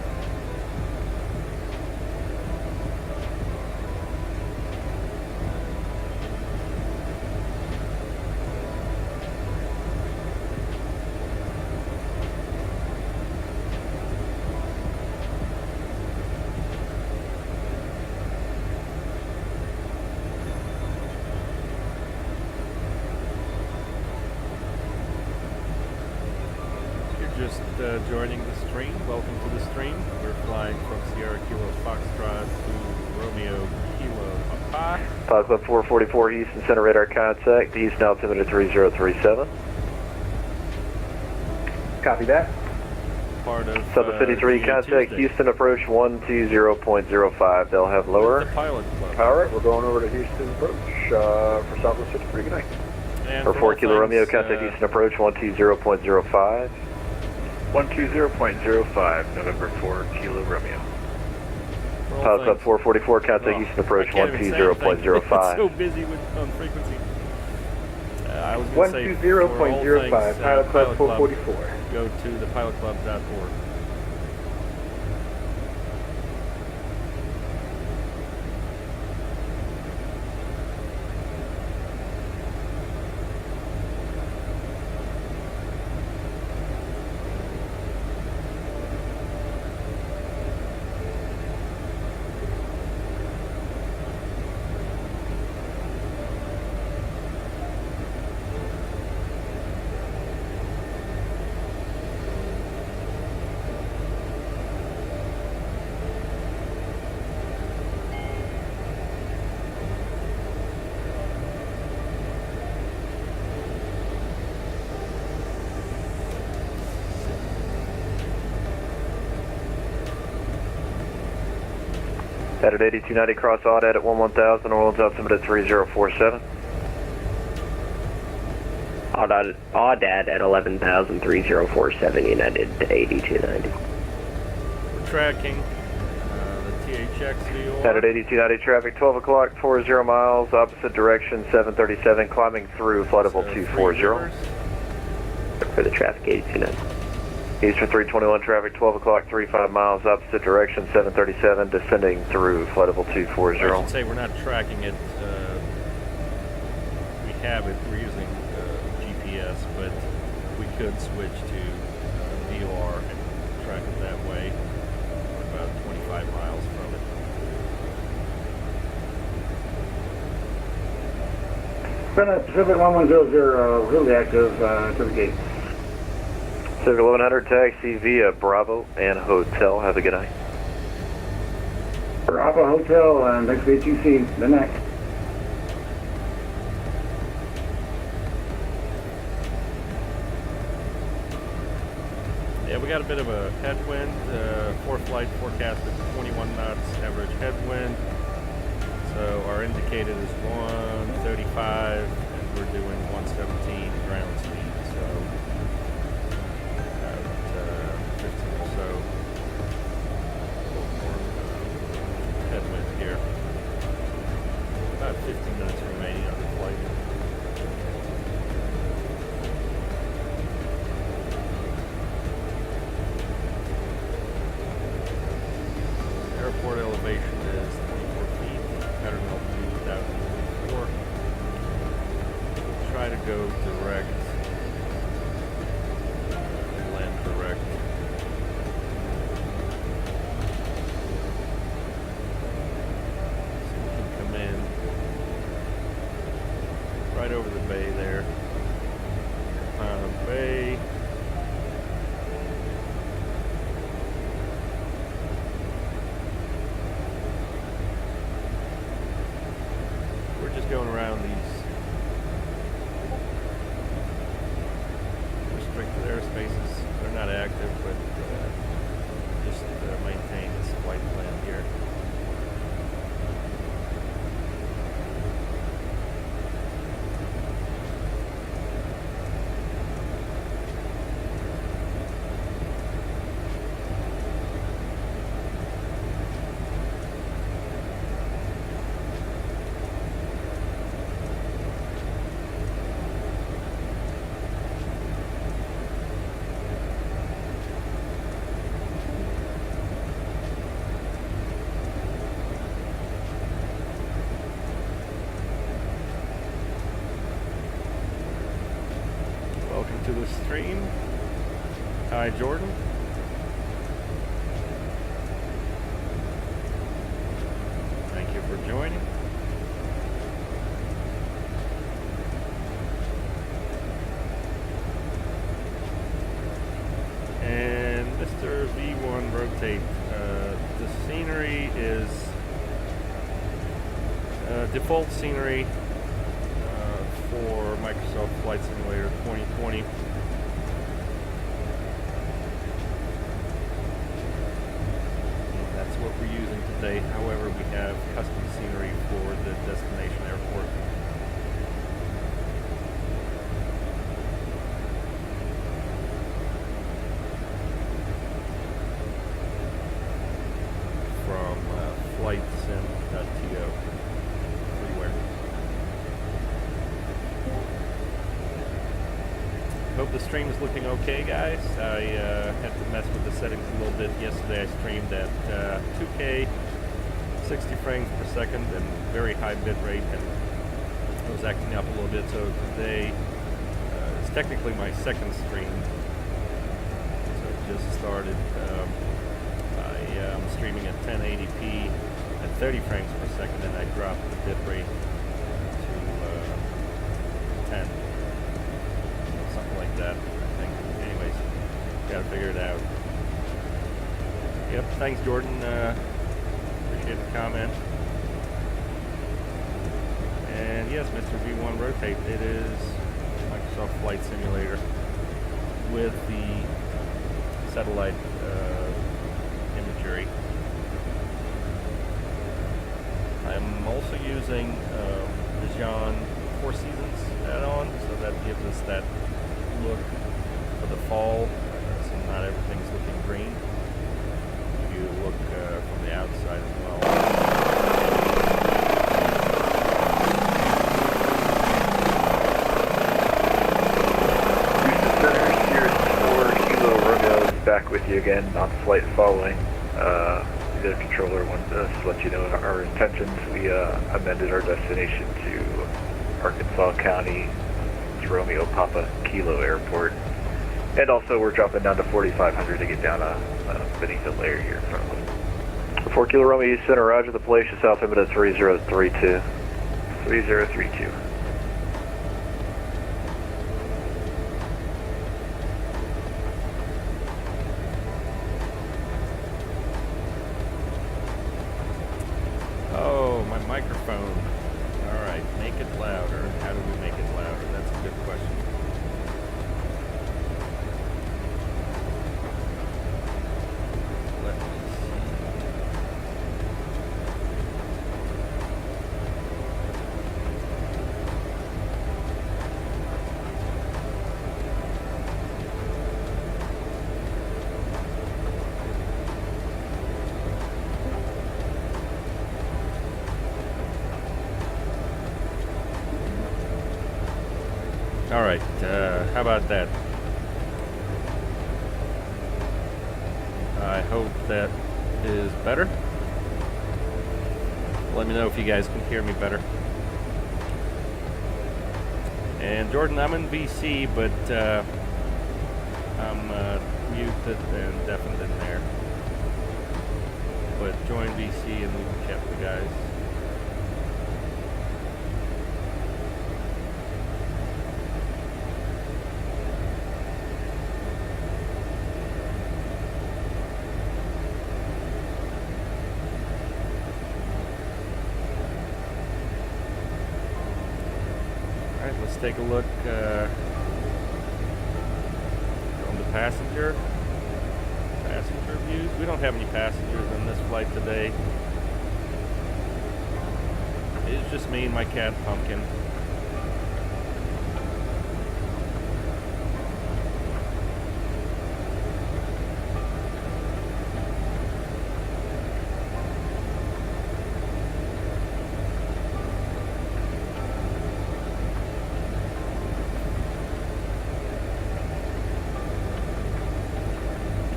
Just joining the stream, welcome to the stream. We're flying from Sierra Kilo Foxtrot to Romeo Kilo Papa. Pilot Club 444, Houston Center radar contact, Houston altimeter 3037. Copy that. Part of Southern City 3 contact, Tuesday. Houston approach 120.05. They'll have lower. The Pilot Club. Alright, we're going over to Houston approach for Southwest 53. Good night. And For for 4 all Kilo Romeo things, contact, Houston approach 120.05. 120.05, November 4 Kilo Romeo. for all Pilot Club things- 444 contact, Oh, Houston approach I can't even say anything. 120.05. so busy with on frequency. I was going to say 120.05, Pilot Club 444. Go to thepilotclub.org. At 8290 cross Audad at 11000, Orleans altimeter 3047. Audad at 11,000, 3047, United 8290. We're tracking the THX VOR. At 8290 traffic, 12 o'clock, 40 miles, opposite direction, 737, climbing through flight level 240. For the traffic 8290. Eastern 321 traffic, 12 o'clock, 35 miles, opposite direction, 737, descending through flight level 240. I should say we're not tracking it. We have it, we're using GPS, but we could switch to VOR and track it that way. We're about 25 miles from it. Pacific 1100, really active to the gate. Pacific 1100 taxi via Bravo and Hotel. Have a good night. Bravo Hotel and next ATC, the next. Yeah, we got a bit of a headwind. For flight forecasted 21 knots average headwind. So our indicated is 135 and we're doing 117 ground speed. So about 15 or so headwind here. About 15 minutes remaining on the flight. Airport elevation is 24 feet, pattern altitude 1024. Try to go direct, land direct. So we can come in right over the bay there. Bay. Going around these restricted airspaces. They're not active, but just maintain this flight plan here. To the stream. Hi, Jordan. Thank you for joining. And Mr. V1 rotate. The scenery is default scenery for Microsoft Flight Simulator 2020. And that's what we're using today. However, we have custom scenery for the destination airport. From flightsim.to freeware. Hope the stream is looking okay, guys. I had to mess with the settings a little bit yesterday. I streamed at 2K, 60 frames per second, and very high bit rate, and it was acting up a little bit. So today it's technically my second stream. So it just started. I'm streaming at 1080p at 30 frames per second, and I dropped the bit rate to 10. Something like that, I think. Anyways, gotta figure it out. Yep, thanks, Jordan. Appreciate the comment. And yes, Mr. V1 Rotate, it is Microsoft Flight Simulator with the satellite imagery. I'm also using the Jean Four Seasons add-on, so that gives us that look for the fall, so not everything's looking green. You look from the outside as well. Houston Center, Sirius 4 Kilo Romeo is back with you again on flight following. The controller wanted to let you know our intentions. We amended our destination to Arkansas County, Romeo Papa Kilo Airport. And also we're dropping down to 4,500 to get down beneath the layer here in front of us. 4 Kilo Romeo East Center, roger, the Palacious altimeter 3032. 3032. Oh, my microphone. Alright, make it louder. How do we make it louder? That's a good question. Let me Alright, how about that? I hope that is better. Let me know if you guys can hear me better. And Jordan, I'm in VC, but I'm muted and deafened in there. But join VC and we can chat with the guys. Let's take a look on the passenger views. We don't have any passengers on this flight today. It's just me and my cat Pumpkin.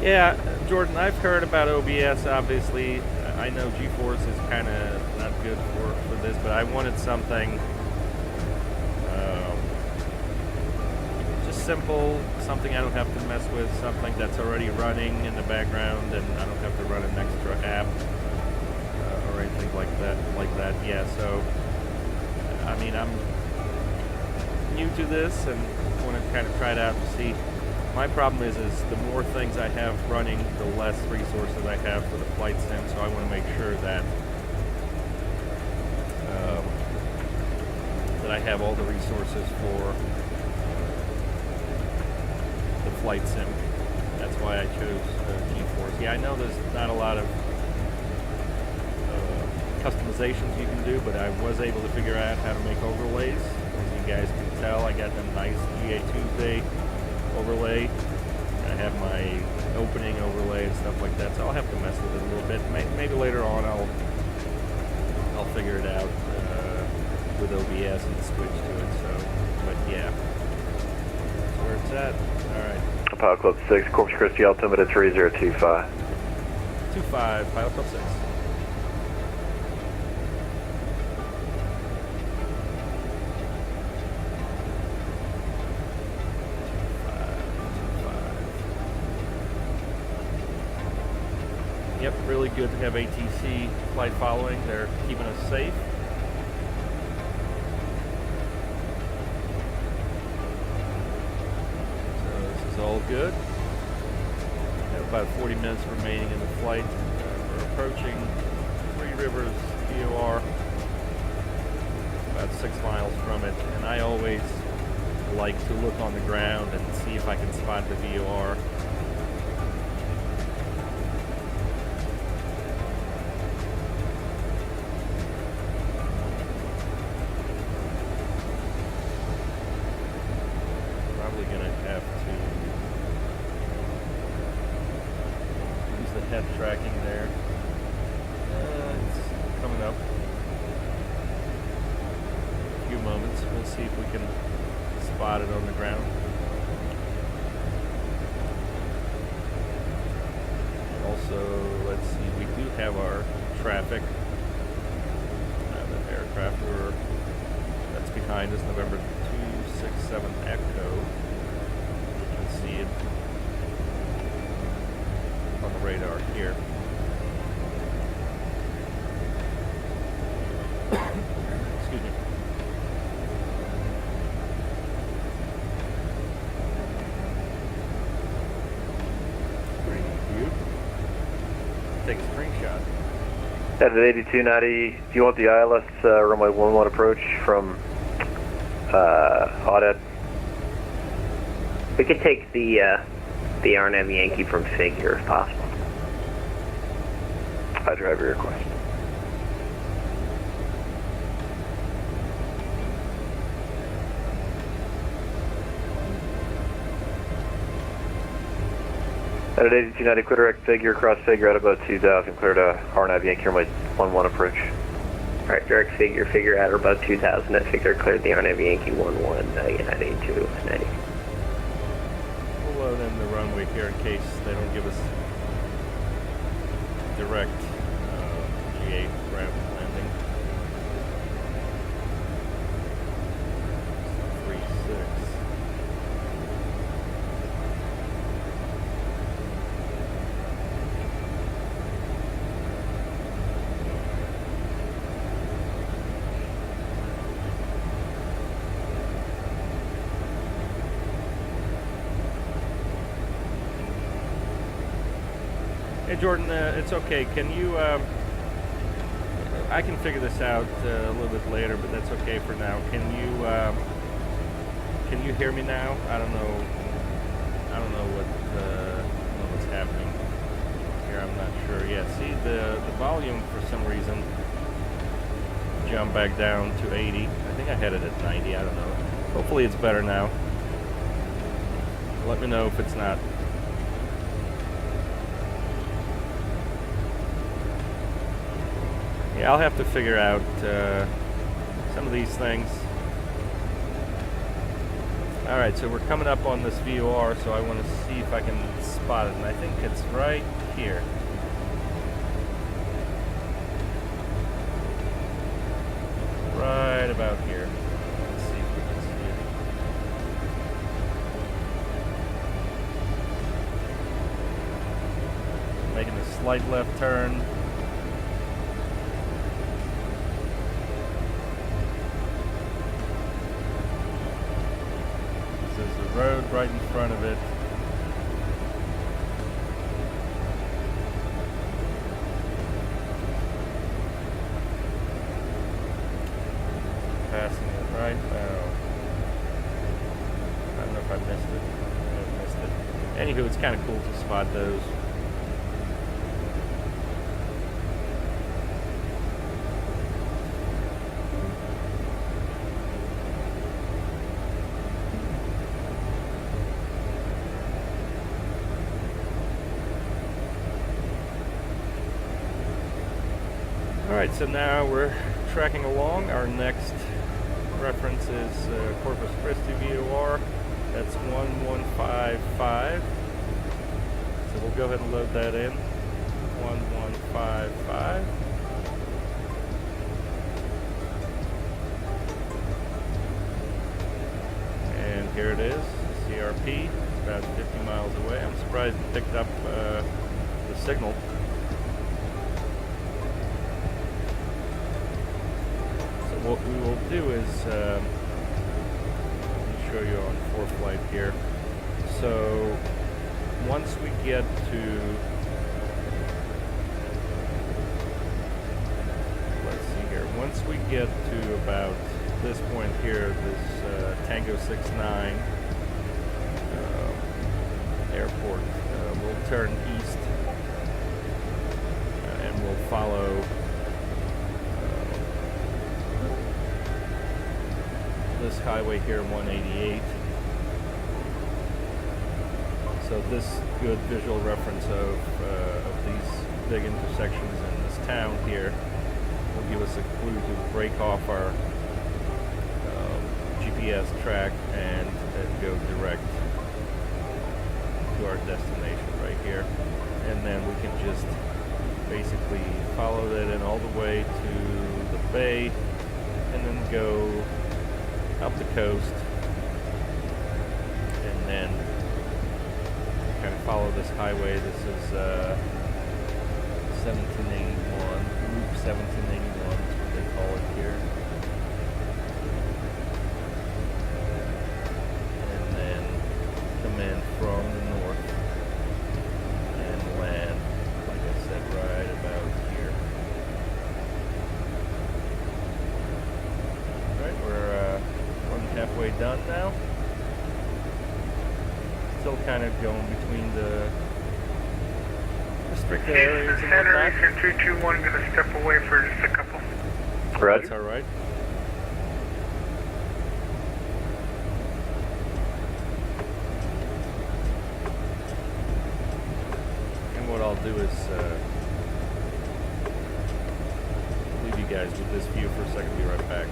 Yeah, Jordan, I've heard about OBS, obviously. I know GeForce is kind of not good for this, but I wanted something just simple, something I don't have to mess with, something that's already running in the background and I don't have to run an extra app or anything like that. Yeah, so, I mean, I'm new to this and want to kind of try it out and see. My problem is the more things I have running, the less resources I have for the flight sim, so I want to make sure that that I have all the resources for the flight sim. That's why I chose GeForce. Yeah, I know there's not a lot of customizations you can do, but I was able to figure out how to make overlays. As you guys can tell, I got them nice GA Tuesday overlay. I have my opening overlay and stuff like that, so I'll have to mess with it a little bit. Maybe later on I'll figure it out with OBS and switch to it. So, but yeah, that's where it's at. All right. Pilot Club 6, Corpus Christi altimeter 3025. 25, Pilot Club 6. Yep, really good to have ATC flight following. They're keeping us safe. So this is all good. We have about 40 minutes remaining in the flight. We're approaching Three Rivers VOR, about 6 miles from it. And I always like to look on the ground and see if I can spot the VOR. see if we can spot it on the ground. Also, let's see, we do have our traffic. That aircraft that's behind us, November 267 Echo. You can see it on the radar here. Excuse me. Take a screenshot. At 8290, do you want the ILS runway 11 approach from Audit? We could take the RNAV Yankee from Figure if possible. I drive your request. At 8290, clear direct Figure, cross Figure at about 2000, clear to RNAV Yankee runway 11 approach. Alright, direct Figure at or about 2000 at Figure, cleared the RNAV Yankee 11, United 8290. We'll load in the runway here in case they don't give us direct G8 ground landing. 36. Hey Jordan, it's okay. Can you, I can figure this out a little bit later, but that's okay for now. Can you hear me now? I don't know what's happening here. I'm not sure yet. See, the volume for some reason jumped back down to 80. I think I had it at 90. I don't know. Hopefully it's better now. Let me know if it's not. Yeah, I'll have to figure out some of these things. Alright, so we're coming up on this VOR, so I want to see if I can spot it, and I think it's right here. Right about here. Let's see if we can see it. Making a slight left turn. Road right in front of it. Passing it right now. I don't know if I missed it. I missed it. Anywho, it's kind of cool to spot those. Alright, so now we're tracking along. Our next reference is Corpus Christi VOR. That's 1155. So we'll go ahead and load that in. 1155. And here it is, CRP. It's about 50 miles away. I'm surprised it picked up the signal. What we will do is, let me show you on ForeFlight here. So once we get to, let's see here, once we get to about this point here, this Tango 69 airport, we'll turn east and we'll follow this highway here, 188. So this good visual reference of these big intersections in this town here will give us a clue to break off our GPS track and go direct to our destination right here. And then we can just basically follow that in all the way to the bay and then go up the coast and then kind of follow this highway. This is 1781, Loop 1781 is what they call it here. And then come in from the north and land, like I said, right about here. Alright, we're more than halfway done now. Still kind of going between the restricted areas and Center whatnot. Eastern 221, gonna step away for just a couple. That's alright. And what I'll do is leave you guys with this view for a second, be right back.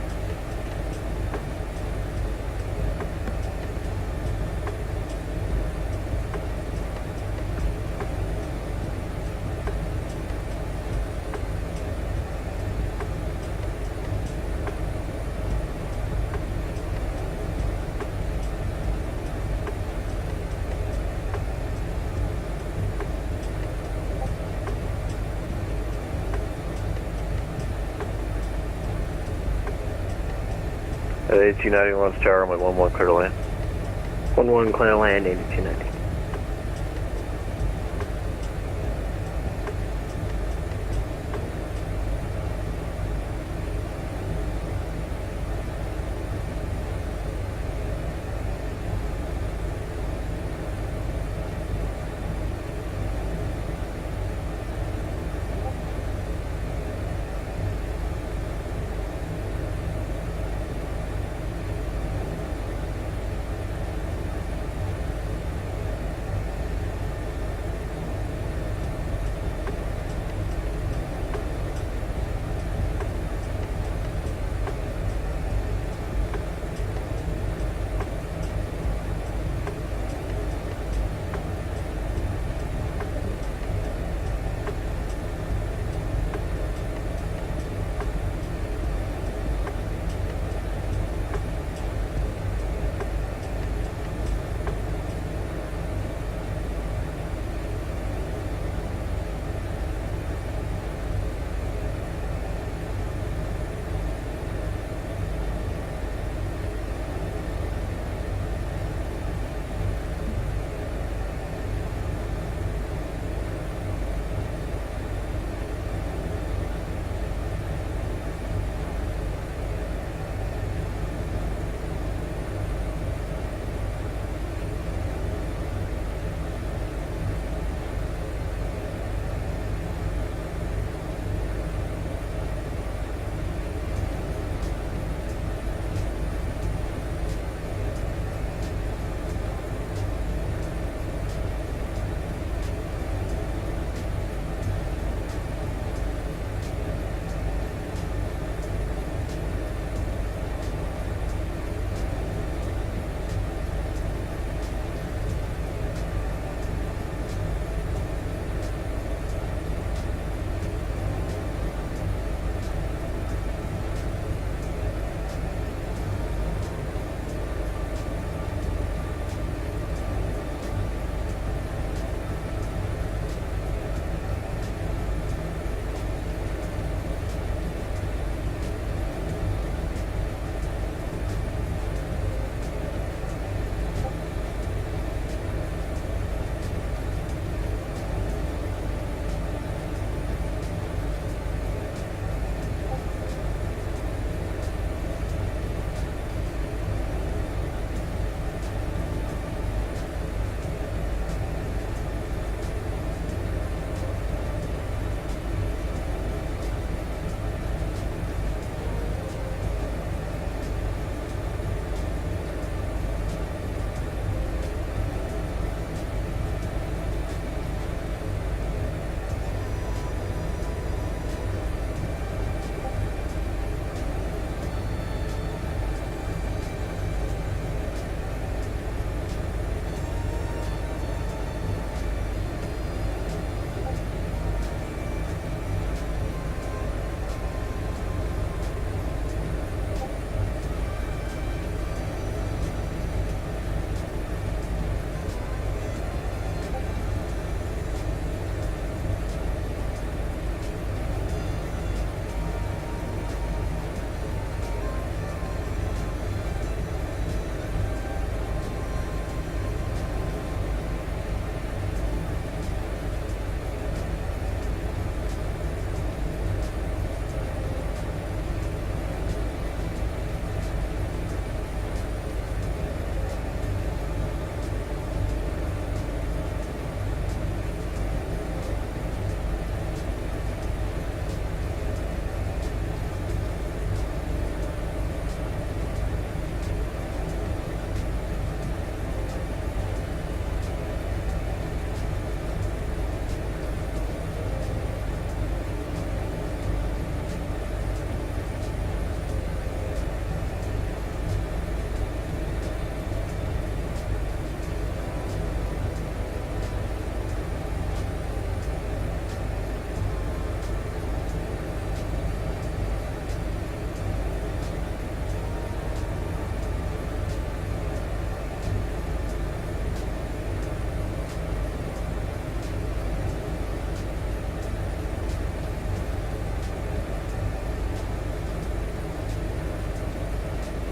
At 8291 Tower, I'm at 11 clear to land. 11 clear land, 8290.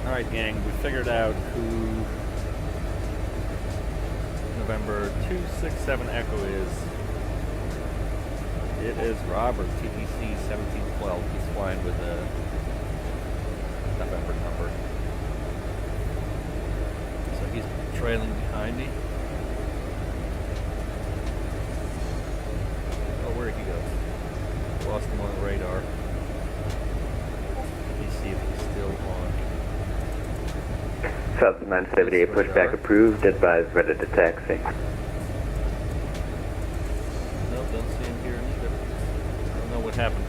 Alright, gang, we figured out who November 267 Echo is. It is Robert, TPC 1712. He's flying with a November number. So he's trailing behind me. Oh, where'd he go? Lost him on the radar. Let me see if he's still on. South 978, pushback approved, advised ready to taxi. Nope, don't see him here either. I don't know what happened.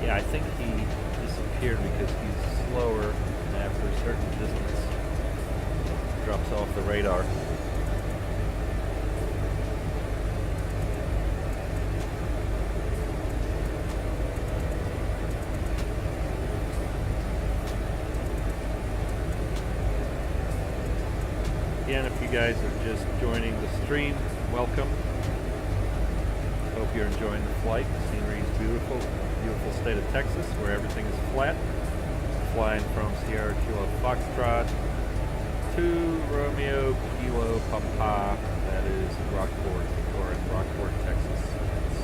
Yeah, I think he disappeared because he's slower and after a certain distance drops off the radar. Again, if you guys are just joining the stream, welcome. Hope you're enjoying the flight. The scenery is beautiful. Beautiful state of Texas where everything is flat. Flying from Sierra Kilo Foxtrot to Romeo Kilo Papa. That is Rockport, or in Rockport, Texas. It's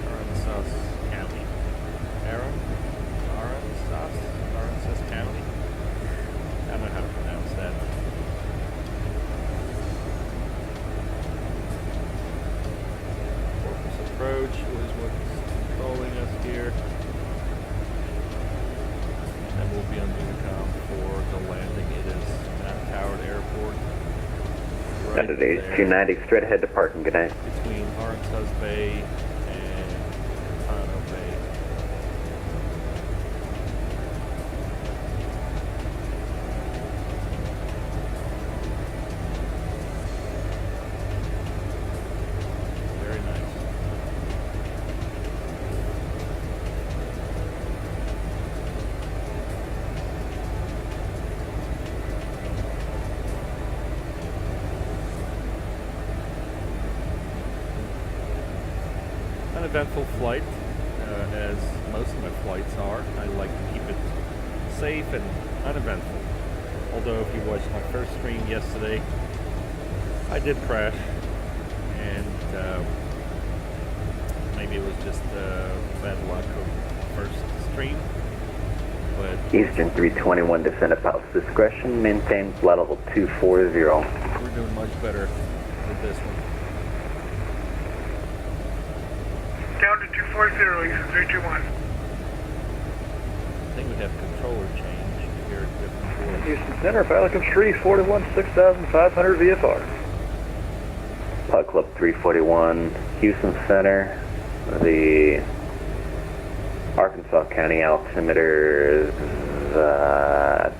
Aransas County. Aransas County. I don't know how to pronounce that. Approach was what's controlling us here, and we'll be on intercom for the landing. It is Mount Howard Airport. Right there, 290, straight ahead to parking. Good night. Between Aransas Bay and Cano Bay. Very nice. Uneventful flight, as most of my flights are. I like to keep it safe and uneventful. Although if you watched my first stream yesterday, I did crash, and maybe it was just bad luck of first stream. But Eastern 321, descend at pilot's discretion, maintain flight level 240. we're doing much better with this one. Down to 240, Eastern 321. I think we have controller change here at different ports. Houston Center, Pelican Street, 41, 6,500 VFR. Puck Club 341, Houston Center. The Arkansas County altimeter is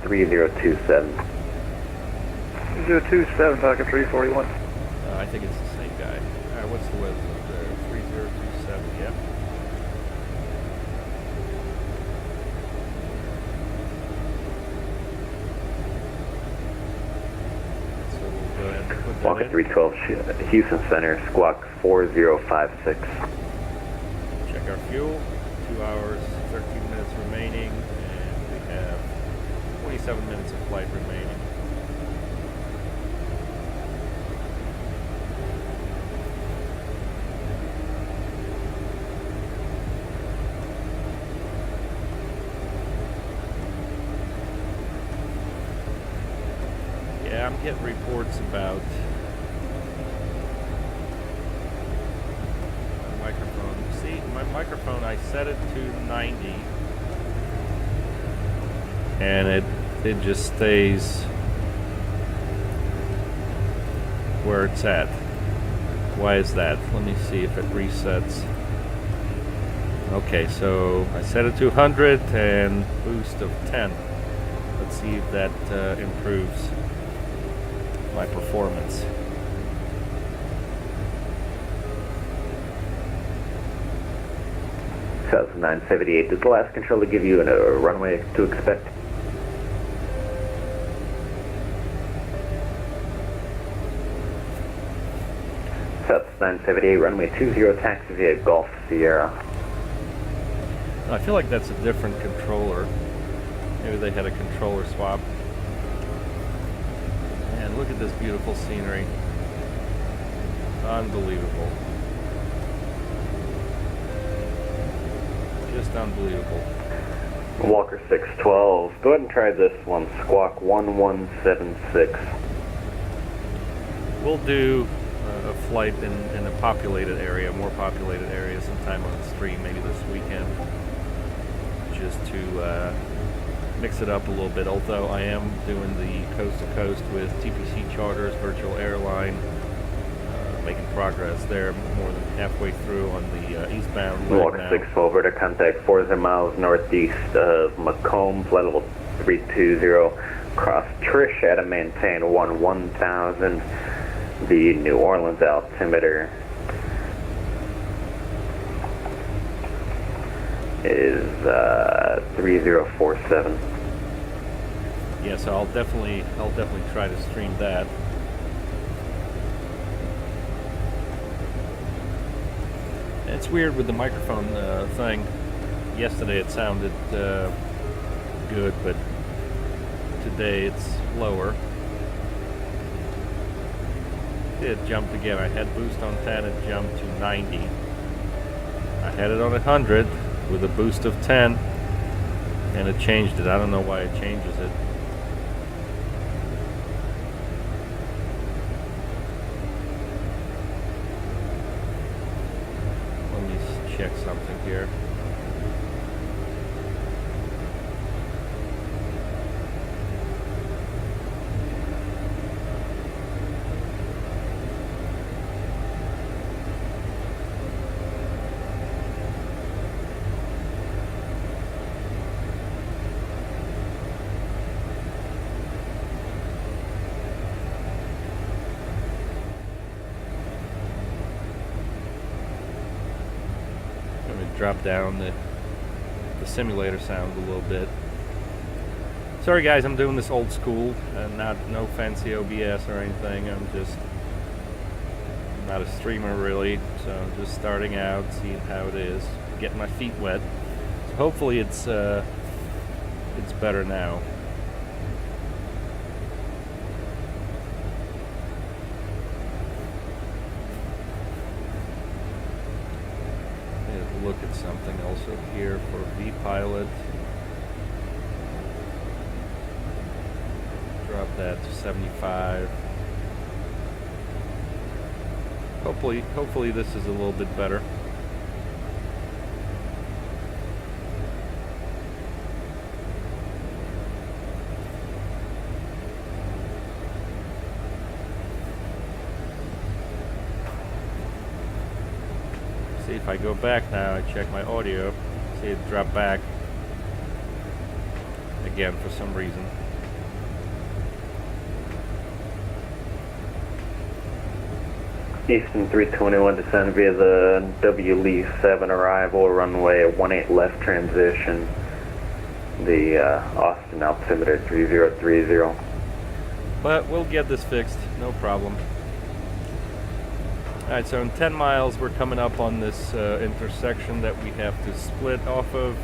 3027. 027, Pelican 341. I think it's the same guy. What's the weather? 3027, yeah. So we'll go ahead and put that Walker in. 312, Houston Center, Squawk 4056. Check our fuel. 2 hours, 13 minutes remaining, and we have 27 minutes of flight remaining. Yeah, I'm getting reports about my microphone. See, my microphone, I set it to 90, and it just stays where it's at. Why is that? Let me see if it resets. Okay, so I set it to 100 and boost of 10. Let's see if that improves my performance. South 978, does the last controller give you a runway to expect? South 978, runway 20, taxi via Golf Sierra. I feel like that's a different controller. Maybe they had a controller swap. And look at this beautiful scenery. Unbelievable. Just unbelievable. Walker 612, go ahead and try this one, squawk 1176. We'll do a flight in a populated area, more populated area sometime on the stream, maybe this weekend, just to mix it up a little bit, although I am doing the coast to coast with TPC Charters virtual airline, making progress there, more than halfway through on the eastbound leg Walker now. 612, over to contact 40 miles northeast of Macomb, flight level 320, cross Trish at a maintain 1000. The New Orleans altimeter is 3047. Yeah, so I'll definitely try to stream that. It's weird with the microphone thing. Yesterday it sounded good, but today it's lower. It jumped again. I had boost on 10, it jumped to 90. I had it on 100 with a boost of 10, and it changed it. I don't know why it changes it. Let me check something here. Drop down the simulator sound a little bit. Sorry guys, I'm doing this old school and no fancy OBS or anything. I'm just not a streamer really, so I'm just starting out, seeing how it is, getting my feet wet. So hopefully it's better now. Look at something else over here for V-Pilot. Drop that to 75. Hopefully this is a little bit better. If I go back now, I check my audio, see it drop back again for some reason. Eastern 321, descend via the W Lee 7 arrival, runway 18 left transition. The Austin altimeter 3030. But we'll get this fixed, no problem. Alright, so in 10 miles we're coming up on this intersection that we have to split off of.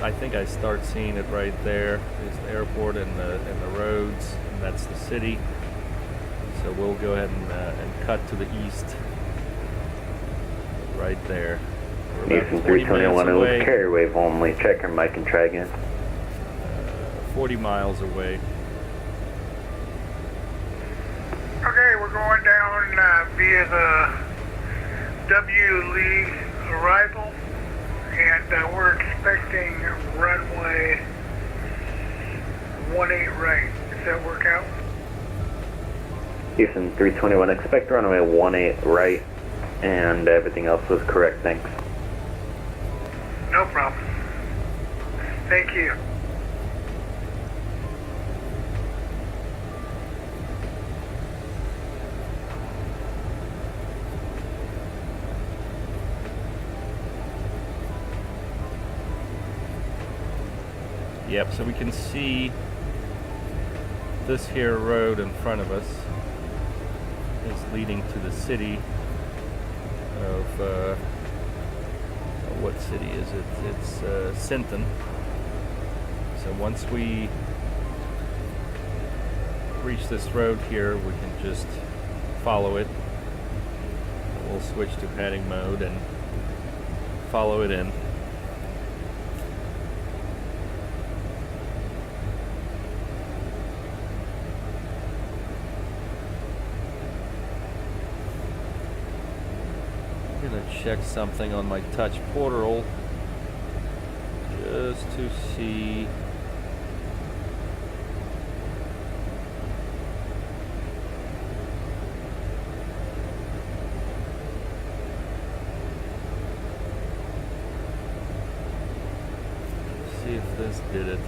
I think I start seeing it right there. There's the airport and the roads, and that's the city. So we'll go ahead and cut to the east, right there. Eastern 321, it was carrier wave only. Check your mic and try again. 40 miles away. Okay, we're going down via the W Lee arrival, and we're expecting runway 18 right. Does that work out? Houston 321, expect runway 18 right, and everything else was correct, thanks. problem. Thank you. Yep, so we can see this here road in front of us is leading to the city of, what city is it? It's Sinton. So once we reach this road here, we can just follow it. We'll switch to heading mode and follow it in. I'm gonna check something on my touch portal just to see. See if this did it.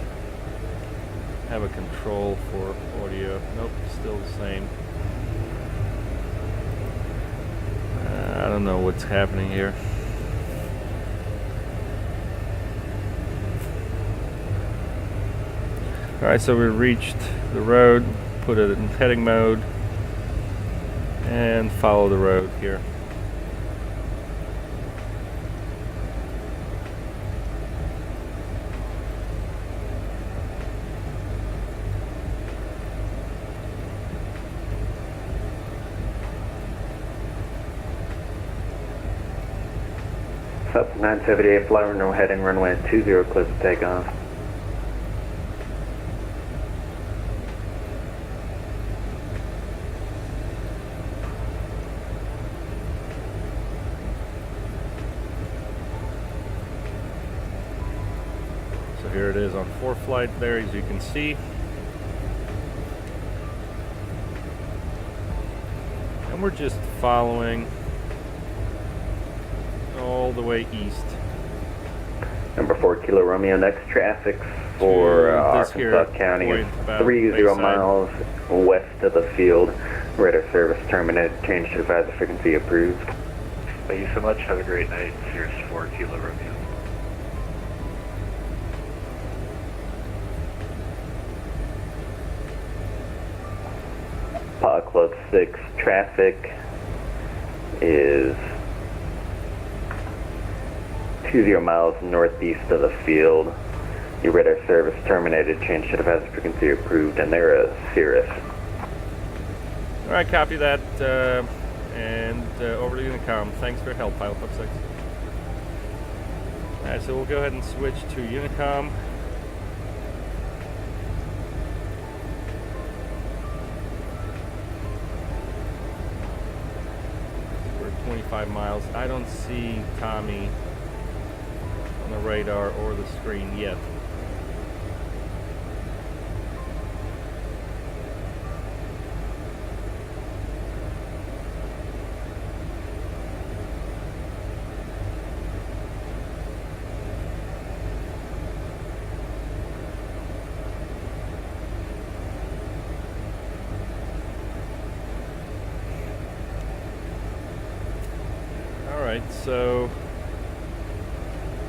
Have a control for audio. Nope, still the same. I don't know what's happening here. Alright, so we reached the road, put it in heading mode, and follow the road here. Up 978, fly runway heading runway 20, close to takeoff. So here it is on ForeFlight there, as you can see. And we're just following all the way east. Number 4 Kilo Romeo, next traffic for Arkansas County is 30 miles west of the field. Radar service terminated. Change to advisor frequency approved. Thank you so much. Have a great night. Here's 4 Kilo Romeo. Pod Club 6 traffic is 20 miles northeast of the field. Your radar service terminated. Change to advisor frequency approved, and they're a Cirrus. Alright, copy that. And over to Unicom. Thanks for your help, Pilot Club 6. Alright, so we'll go ahead and switch to Unicom. We're 25 miles. I don't see Tommy on the radar or the screen yet. Alright, so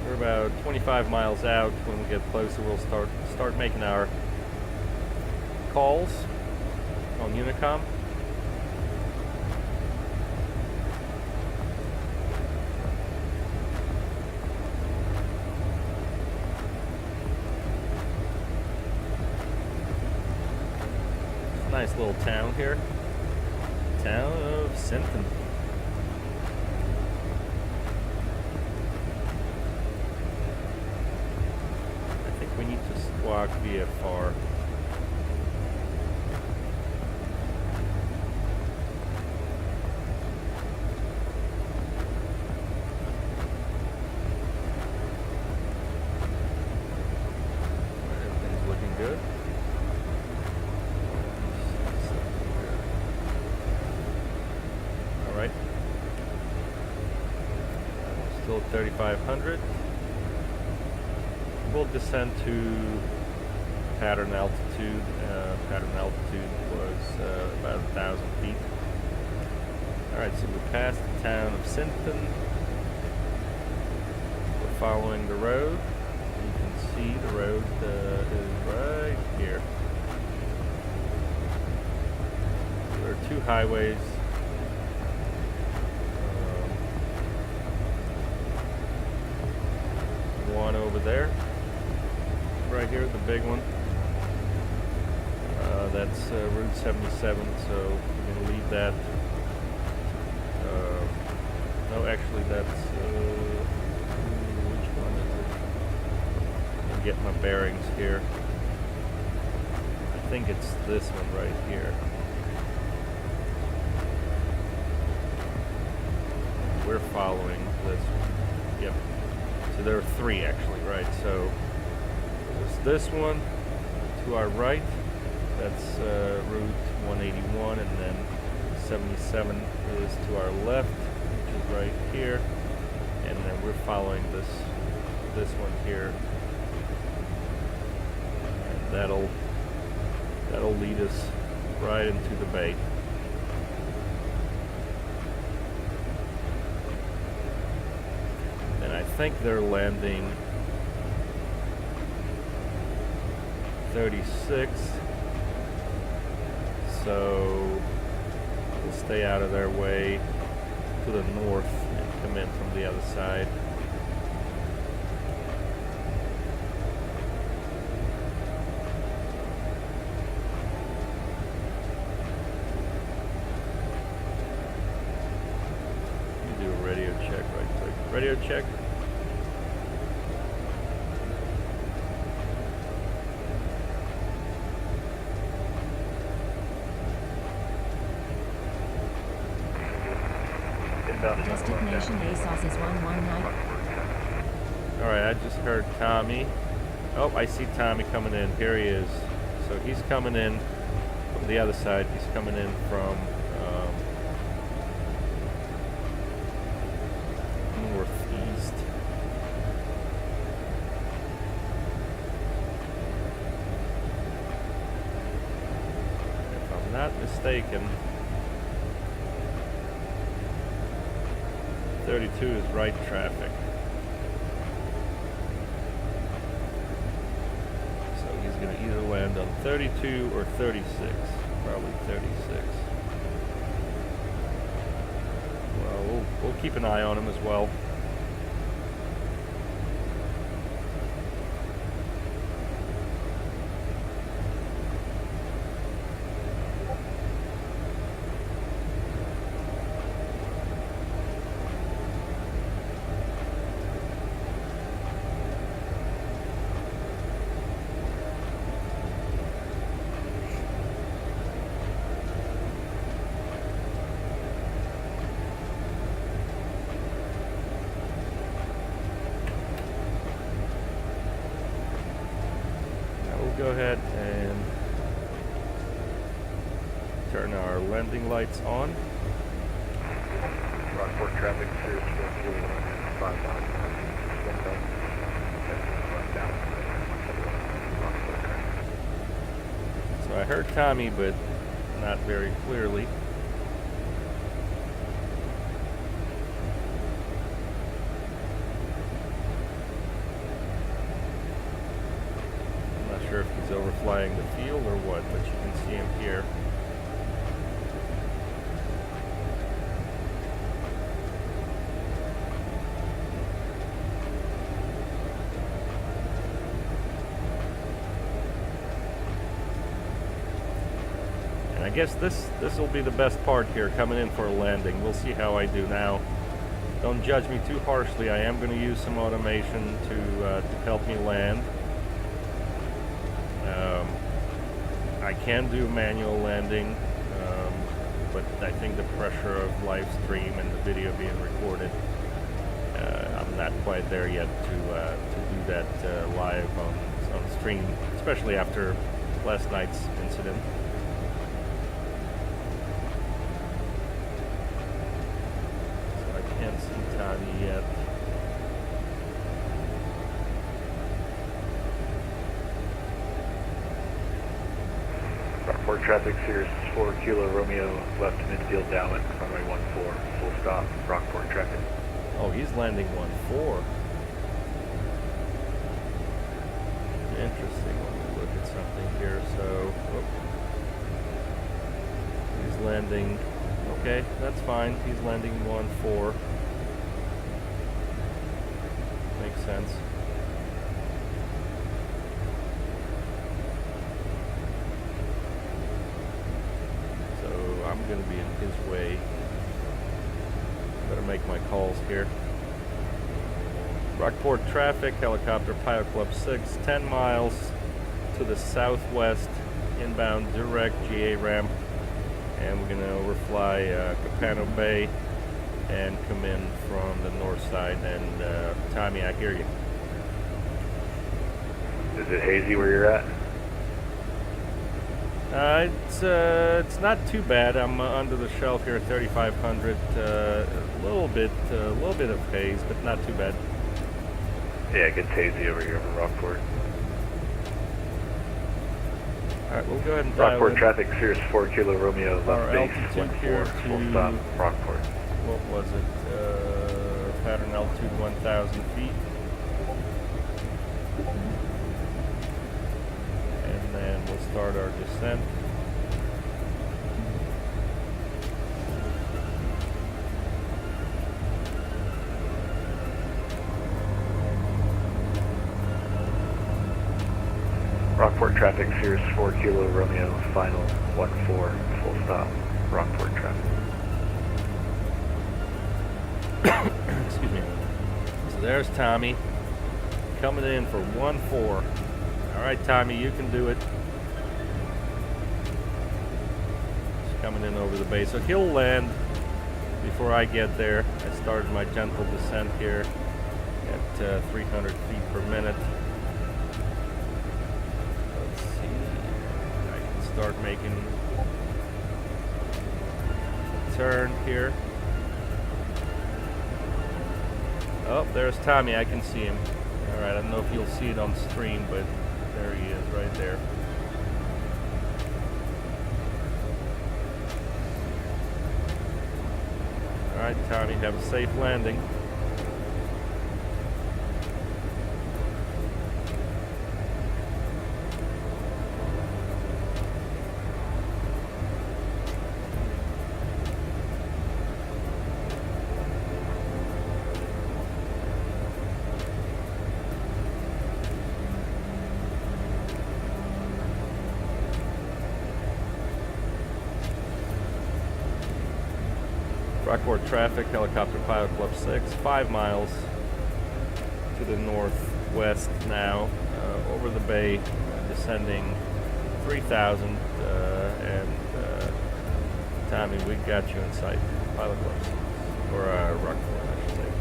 we're about 25 miles out. When we get closer, we'll start making our calls on Unicom. It's a nice little town here. Town of Sinton. We need to squawk VFR. Everything's looking good. All right. Still 3,500. we'll descend to pattern altitude. Pattern altitude was about 1,000 feet. Alright, so we passed the town of Sinton. We're following the road. You can see the road is right here. There are two highways. One over there, right here, the big one. That's Route 77, so we're going to leave that. No, actually, that's which one is it? I'll get my bearings here. I think it's this one right here. We're following this one. Yep. So there are three actually, right? So there's this one to our right. That's Route 181, and then 77 is to our left, which is right here. And then we're following this one here. And that'll lead us right into the bay. And I think they're landing 36. So we'll stay out of their way to the north and come in from the other side. Let me do a radio check right quick. Radio check. Destination ASOS is 119. Alright, I just heard Tommy. Oh, I see Tommy coming in. Here he is. So he's coming in from the other side. He's coming in from northeast. If I'm not mistaken, 32 is right traffic. So he's going to either land on 32 or 36. Probably 36. Well, we'll keep an eye on him as well. Go ahead and turn our landing lights on. Rockport traffic, clear to 5 So I heard Tommy, but not very clearly. Sure if he's overflying the field or what, but you can see him here. And I guess this will be the best part here, coming in for a landing. We'll see how I do now. Don't judge me too harshly. I am going to use some automation to help me land. I can do manual landing, but I think the pressure of live stream and the video being recorded, I'm not quite there yet to do that live on stream, especially after last night's incident. So I can't see Tommy yet. traffic, Cirrus 4 Kilo Romeo, left midfield downwind, runway 14, full stop, Rockport traffic. Oh, he's landing 14. Interesting. Let me look at something here. So, he's landing. Okay, that's fine. He's landing 14. Makes sense. So I'm going to be in his way. Better make my calls here. Rockport traffic, helicopter Pilot Club 6, 10 miles to the southwest, inbound direct GA ramp, and we're going to overfly Capano Bay and come in from the north side. And Tommy, I hear you. Is it hazy where you're at? It's not too bad. I'm under the shelf here at 3,500. A little bit of haze, but not too bad. Yeah, it gets hazy over here over Rockport. All right, we'll go ahead and dial Rockport in. traffic, Cirrus 4 Kilo Romeo, Our left base, altitude here 14, full to stop, Rockport. What was it? Pattern altitude 1,000 feet. And then we'll start our descent. Rockport traffic, Cirrus 4 Kilo Romeo, final 14, full stop, Rockport traffic. Excuse me. So there's Tommy coming in for 14. All right, Tommy, you can do it. He's coming in over the bay, so he'll land before I get there. I started my gentle descent here at 300 feet per minute. Let's see. I can start making a turn here. Oh, there's Tommy. I can see him. All right, I don't know if you'll see it on stream, but there he is right there. All right, Tommy, have a safe landing. Rockport traffic, helicopter Pilot Club 6, 5 miles to the northwest now, over the bay, descending 3,000, and Tommy, we got you in sight. Pilot Club 6, or Rockport, I should say.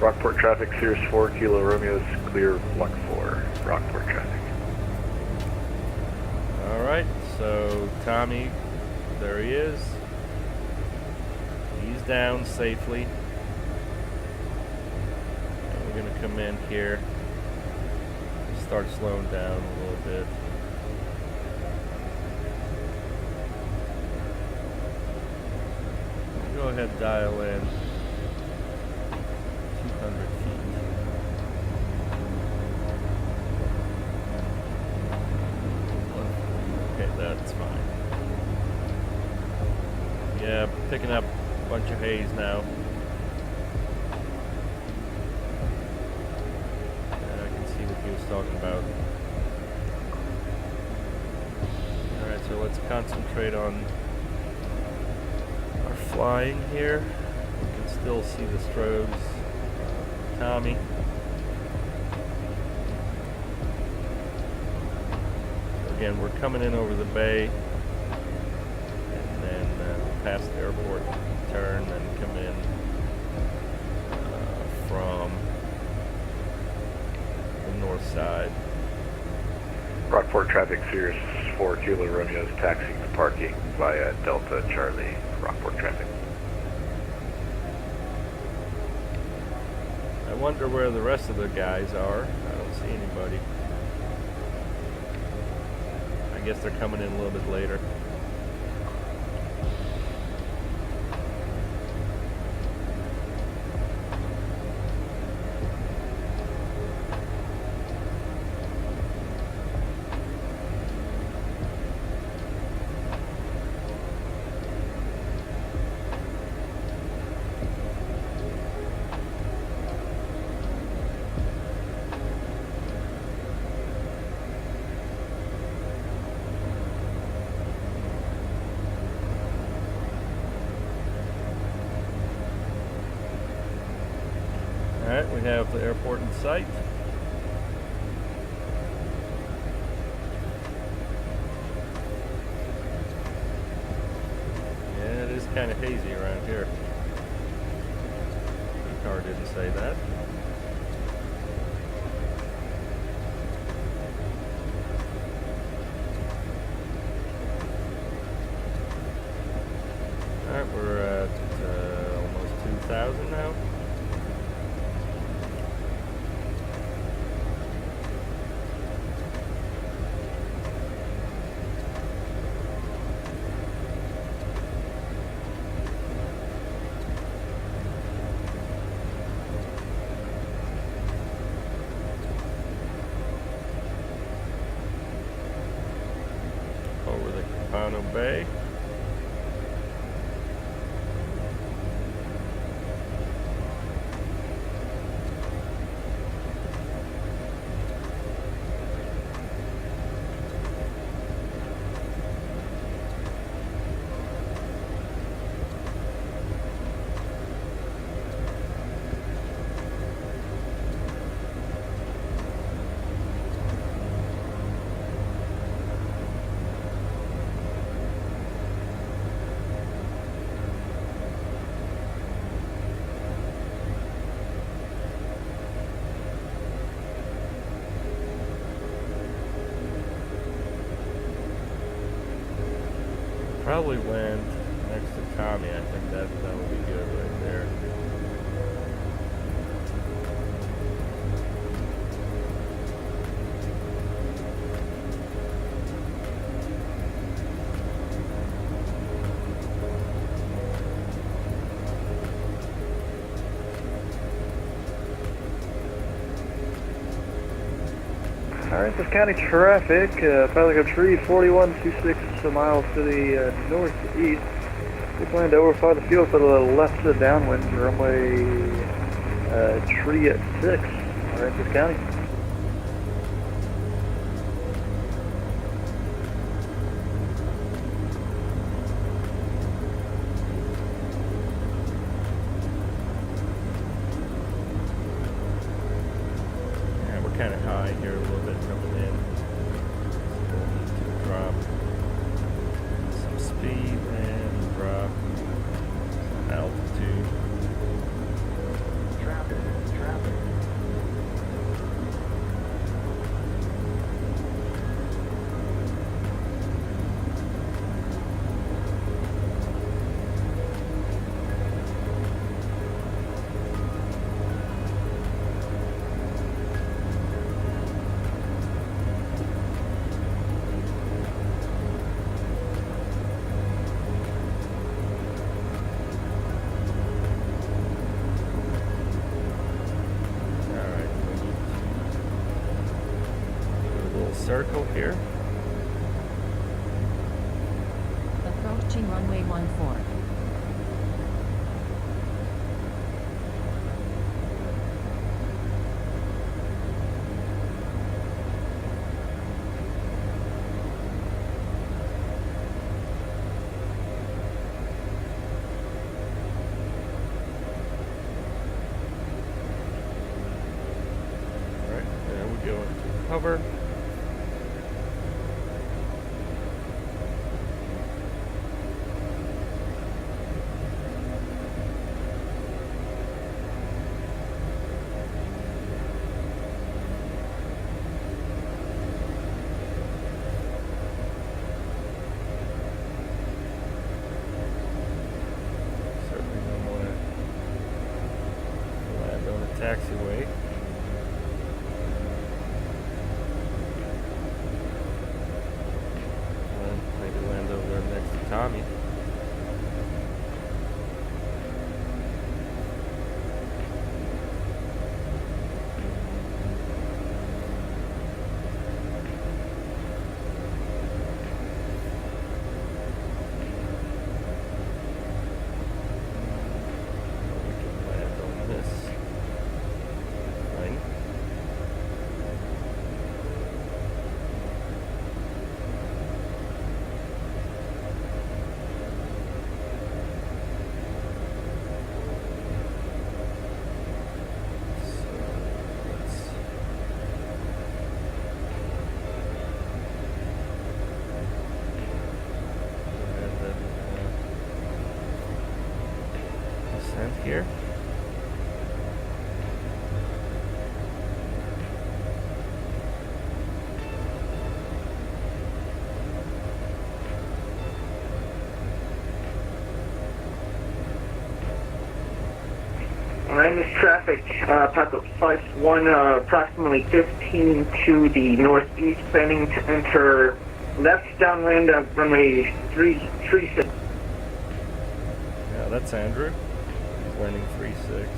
Rockport traffic, Cirrus 4 Kilo Romeo is clear, 14, Rockport traffic. All right, so Tommy, there he is. He's down safely. And we're going to come in here, start slowing down a little bit. Go ahead and dial in 200 feet. Okay, that's fine. Yeah, picking up bunch of haze now. I can see what he was talking about. Alright, so let's concentrate on our flying here. You can still see the strobes. Tommy. Again, we're coming in over the bay. And then past the airport. Turn and come in from the north side. Rockport traffic, Cirrus 4 Kilo Romeo is taxiing to parking via Delta Charlie, Rockport traffic. I wonder where the rest of the guys are. I don't see anybody. I guess they're coming in a little bit later. Alright, we have the airport in sight. Yeah, it is kind of hazy around here. The car didn't say that. Alright, we're at almost 2,000 now. Over the Capano Bay. Probably land next to Tommy. I think that would be good right there. Alright, this county traffic, piling up trees 4126 miles to the northeast. We plan to overfly the field for the left to downwind, runway tree at 6. Alright, this county. Yeah, we're kind of high here a little bit coming in. So we'll need to drop some speed and drop some altitude. Traffic. Circle here. Approaching runway 14. Alright, there we go into cover. Taxiway. here. Alright, this traffic, Paco Flight 1, approximately 15 to the northeast, planning to enter left downwind of runway 36. Yeah, that's Andrew. He's landing 36.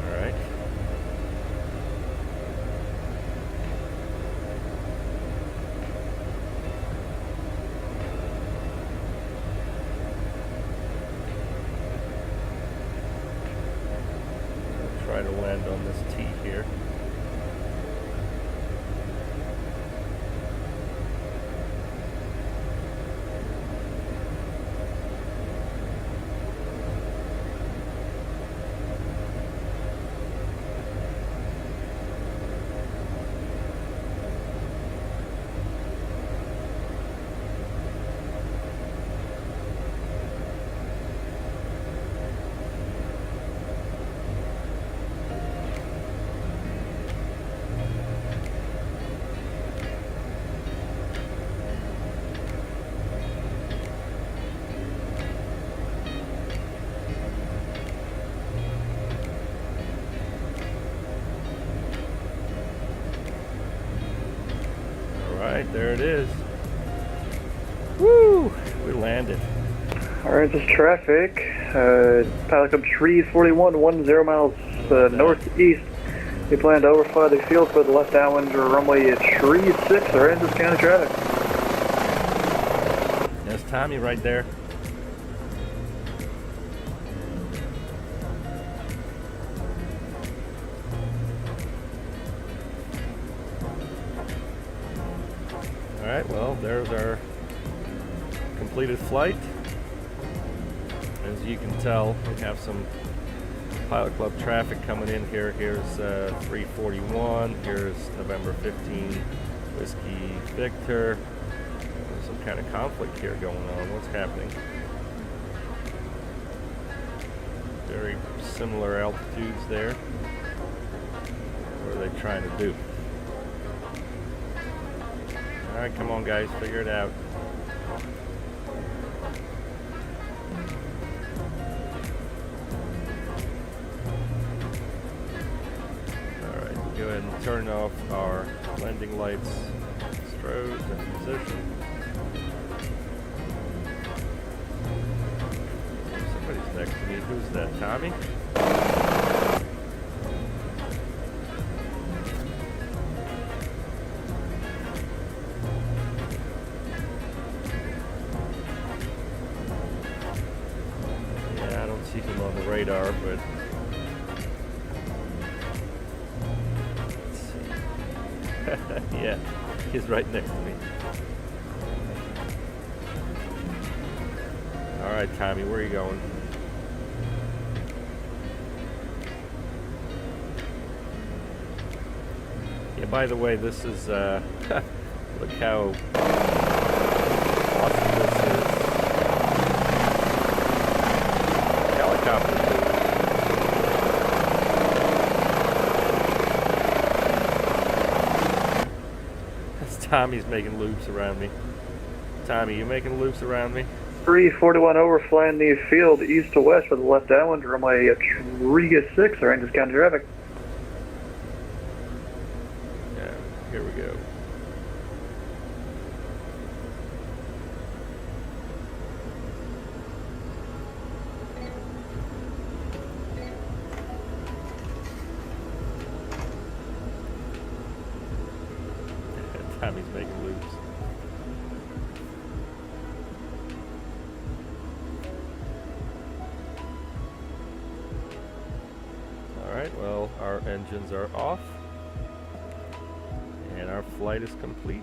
Alright. Try to land on this T here. Alright, there it is. Woo! We landed. Alright, this is traffic. Pilot Club Trees 41, 10 miles northeast. We plan to overfly the field for the left downwind runway at Trees 6, or Andrews County traffic. There's Tommy right there. Alright, well, there's our completed flight. As you can tell, we have some Pilot Club traffic coming in here. Here's 341, here's November 15, Whiskey Victor. There's some kind of conflict here going on. What's happening? Very similar altitudes there. What are they trying to do? Alright, come on guys, figure it out. Alright, go ahead and turn off our landing lights, strobes, and position. Somebody's next to me. Who's that, Tommy? See him on the radar, but let's see. Yeah, he's right next to me. All right, Tommy, where are you going? Yeah, by the way, this is look how awesome this is. Tommy's making loops around me. Tommy, you making loops around me? 341 overflying the field east to west for the left downwind runway at Riga 6, or Andrews County traffic. Yeah, here we go. Tommy's making loops. Alright, well, our engines are off. And our flight is complete.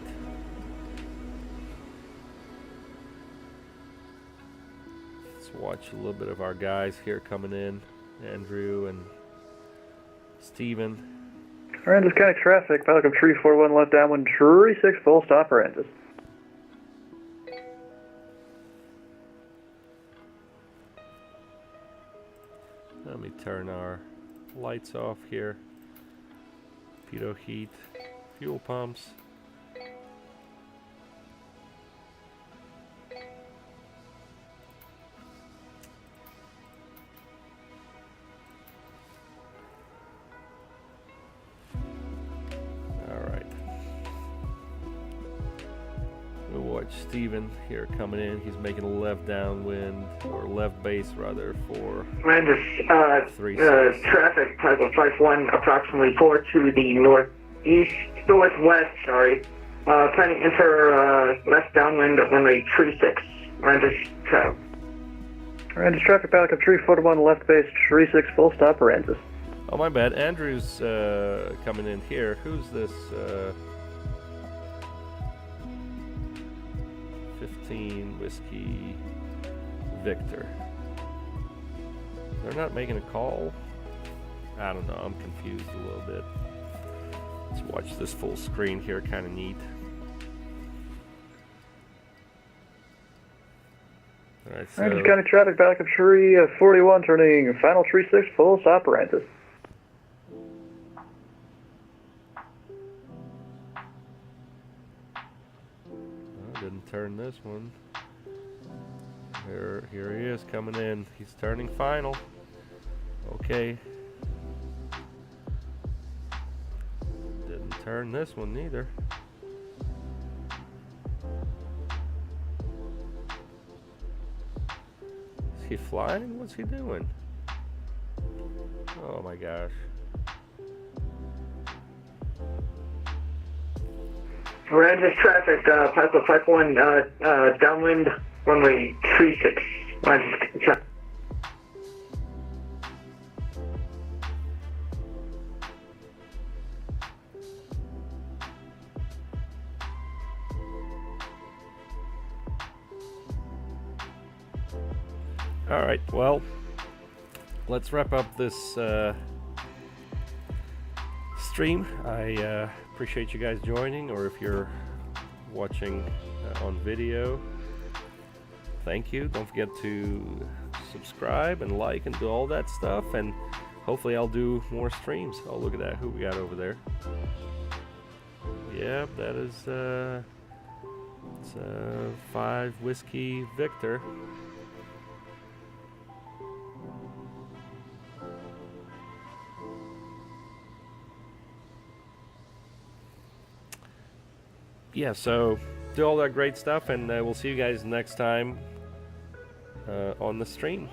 Let's watch a little bit of our guys here coming in. Andrew and Steven. Andrews County traffic, Pilot Club 341 left downwind, 36 full stop for Andrews. Let me turn our lights off here. Pitot heat, fuel pumps. Steven here coming in. He's making a left downwind, or left base rather, for traffic type of 51 approximately 4 to the northwest, sorry. Planning enter left downwind at runway 36. Randers traffic. Randers traffic, pilot up 341 left base 36, full stop, Randers. Oh, my bad. Andrew's coming in here. Who's this? 15 Whiskey Victor. They're not making a call? I don't know. I'm confused a little bit. Let's watch this full screen here. Kind of neat. Alright, so... Randers County traffic, back up 341, turning final 36, full stop, Randers. Didn't turn this one. Here he is coming in. He's turning final. Okay. Didn't turn this one neither. Is he flying? What's he doing? Oh my gosh. Randers traffic, Piper 51, downwind, runway 36. Randers traffic. Alright, well, let's wrap up this stream. I appreciate you guys joining, or if you're watching on video, thank you. Don't forget to subscribe and like and do all that stuff, and hopefully I'll do more streams. Oh, look at that. Who we got over there? Yep, that is it's 5 Whiskey Victor. Yeah, so do all that great stuff, and we'll see you guys next time on the stream.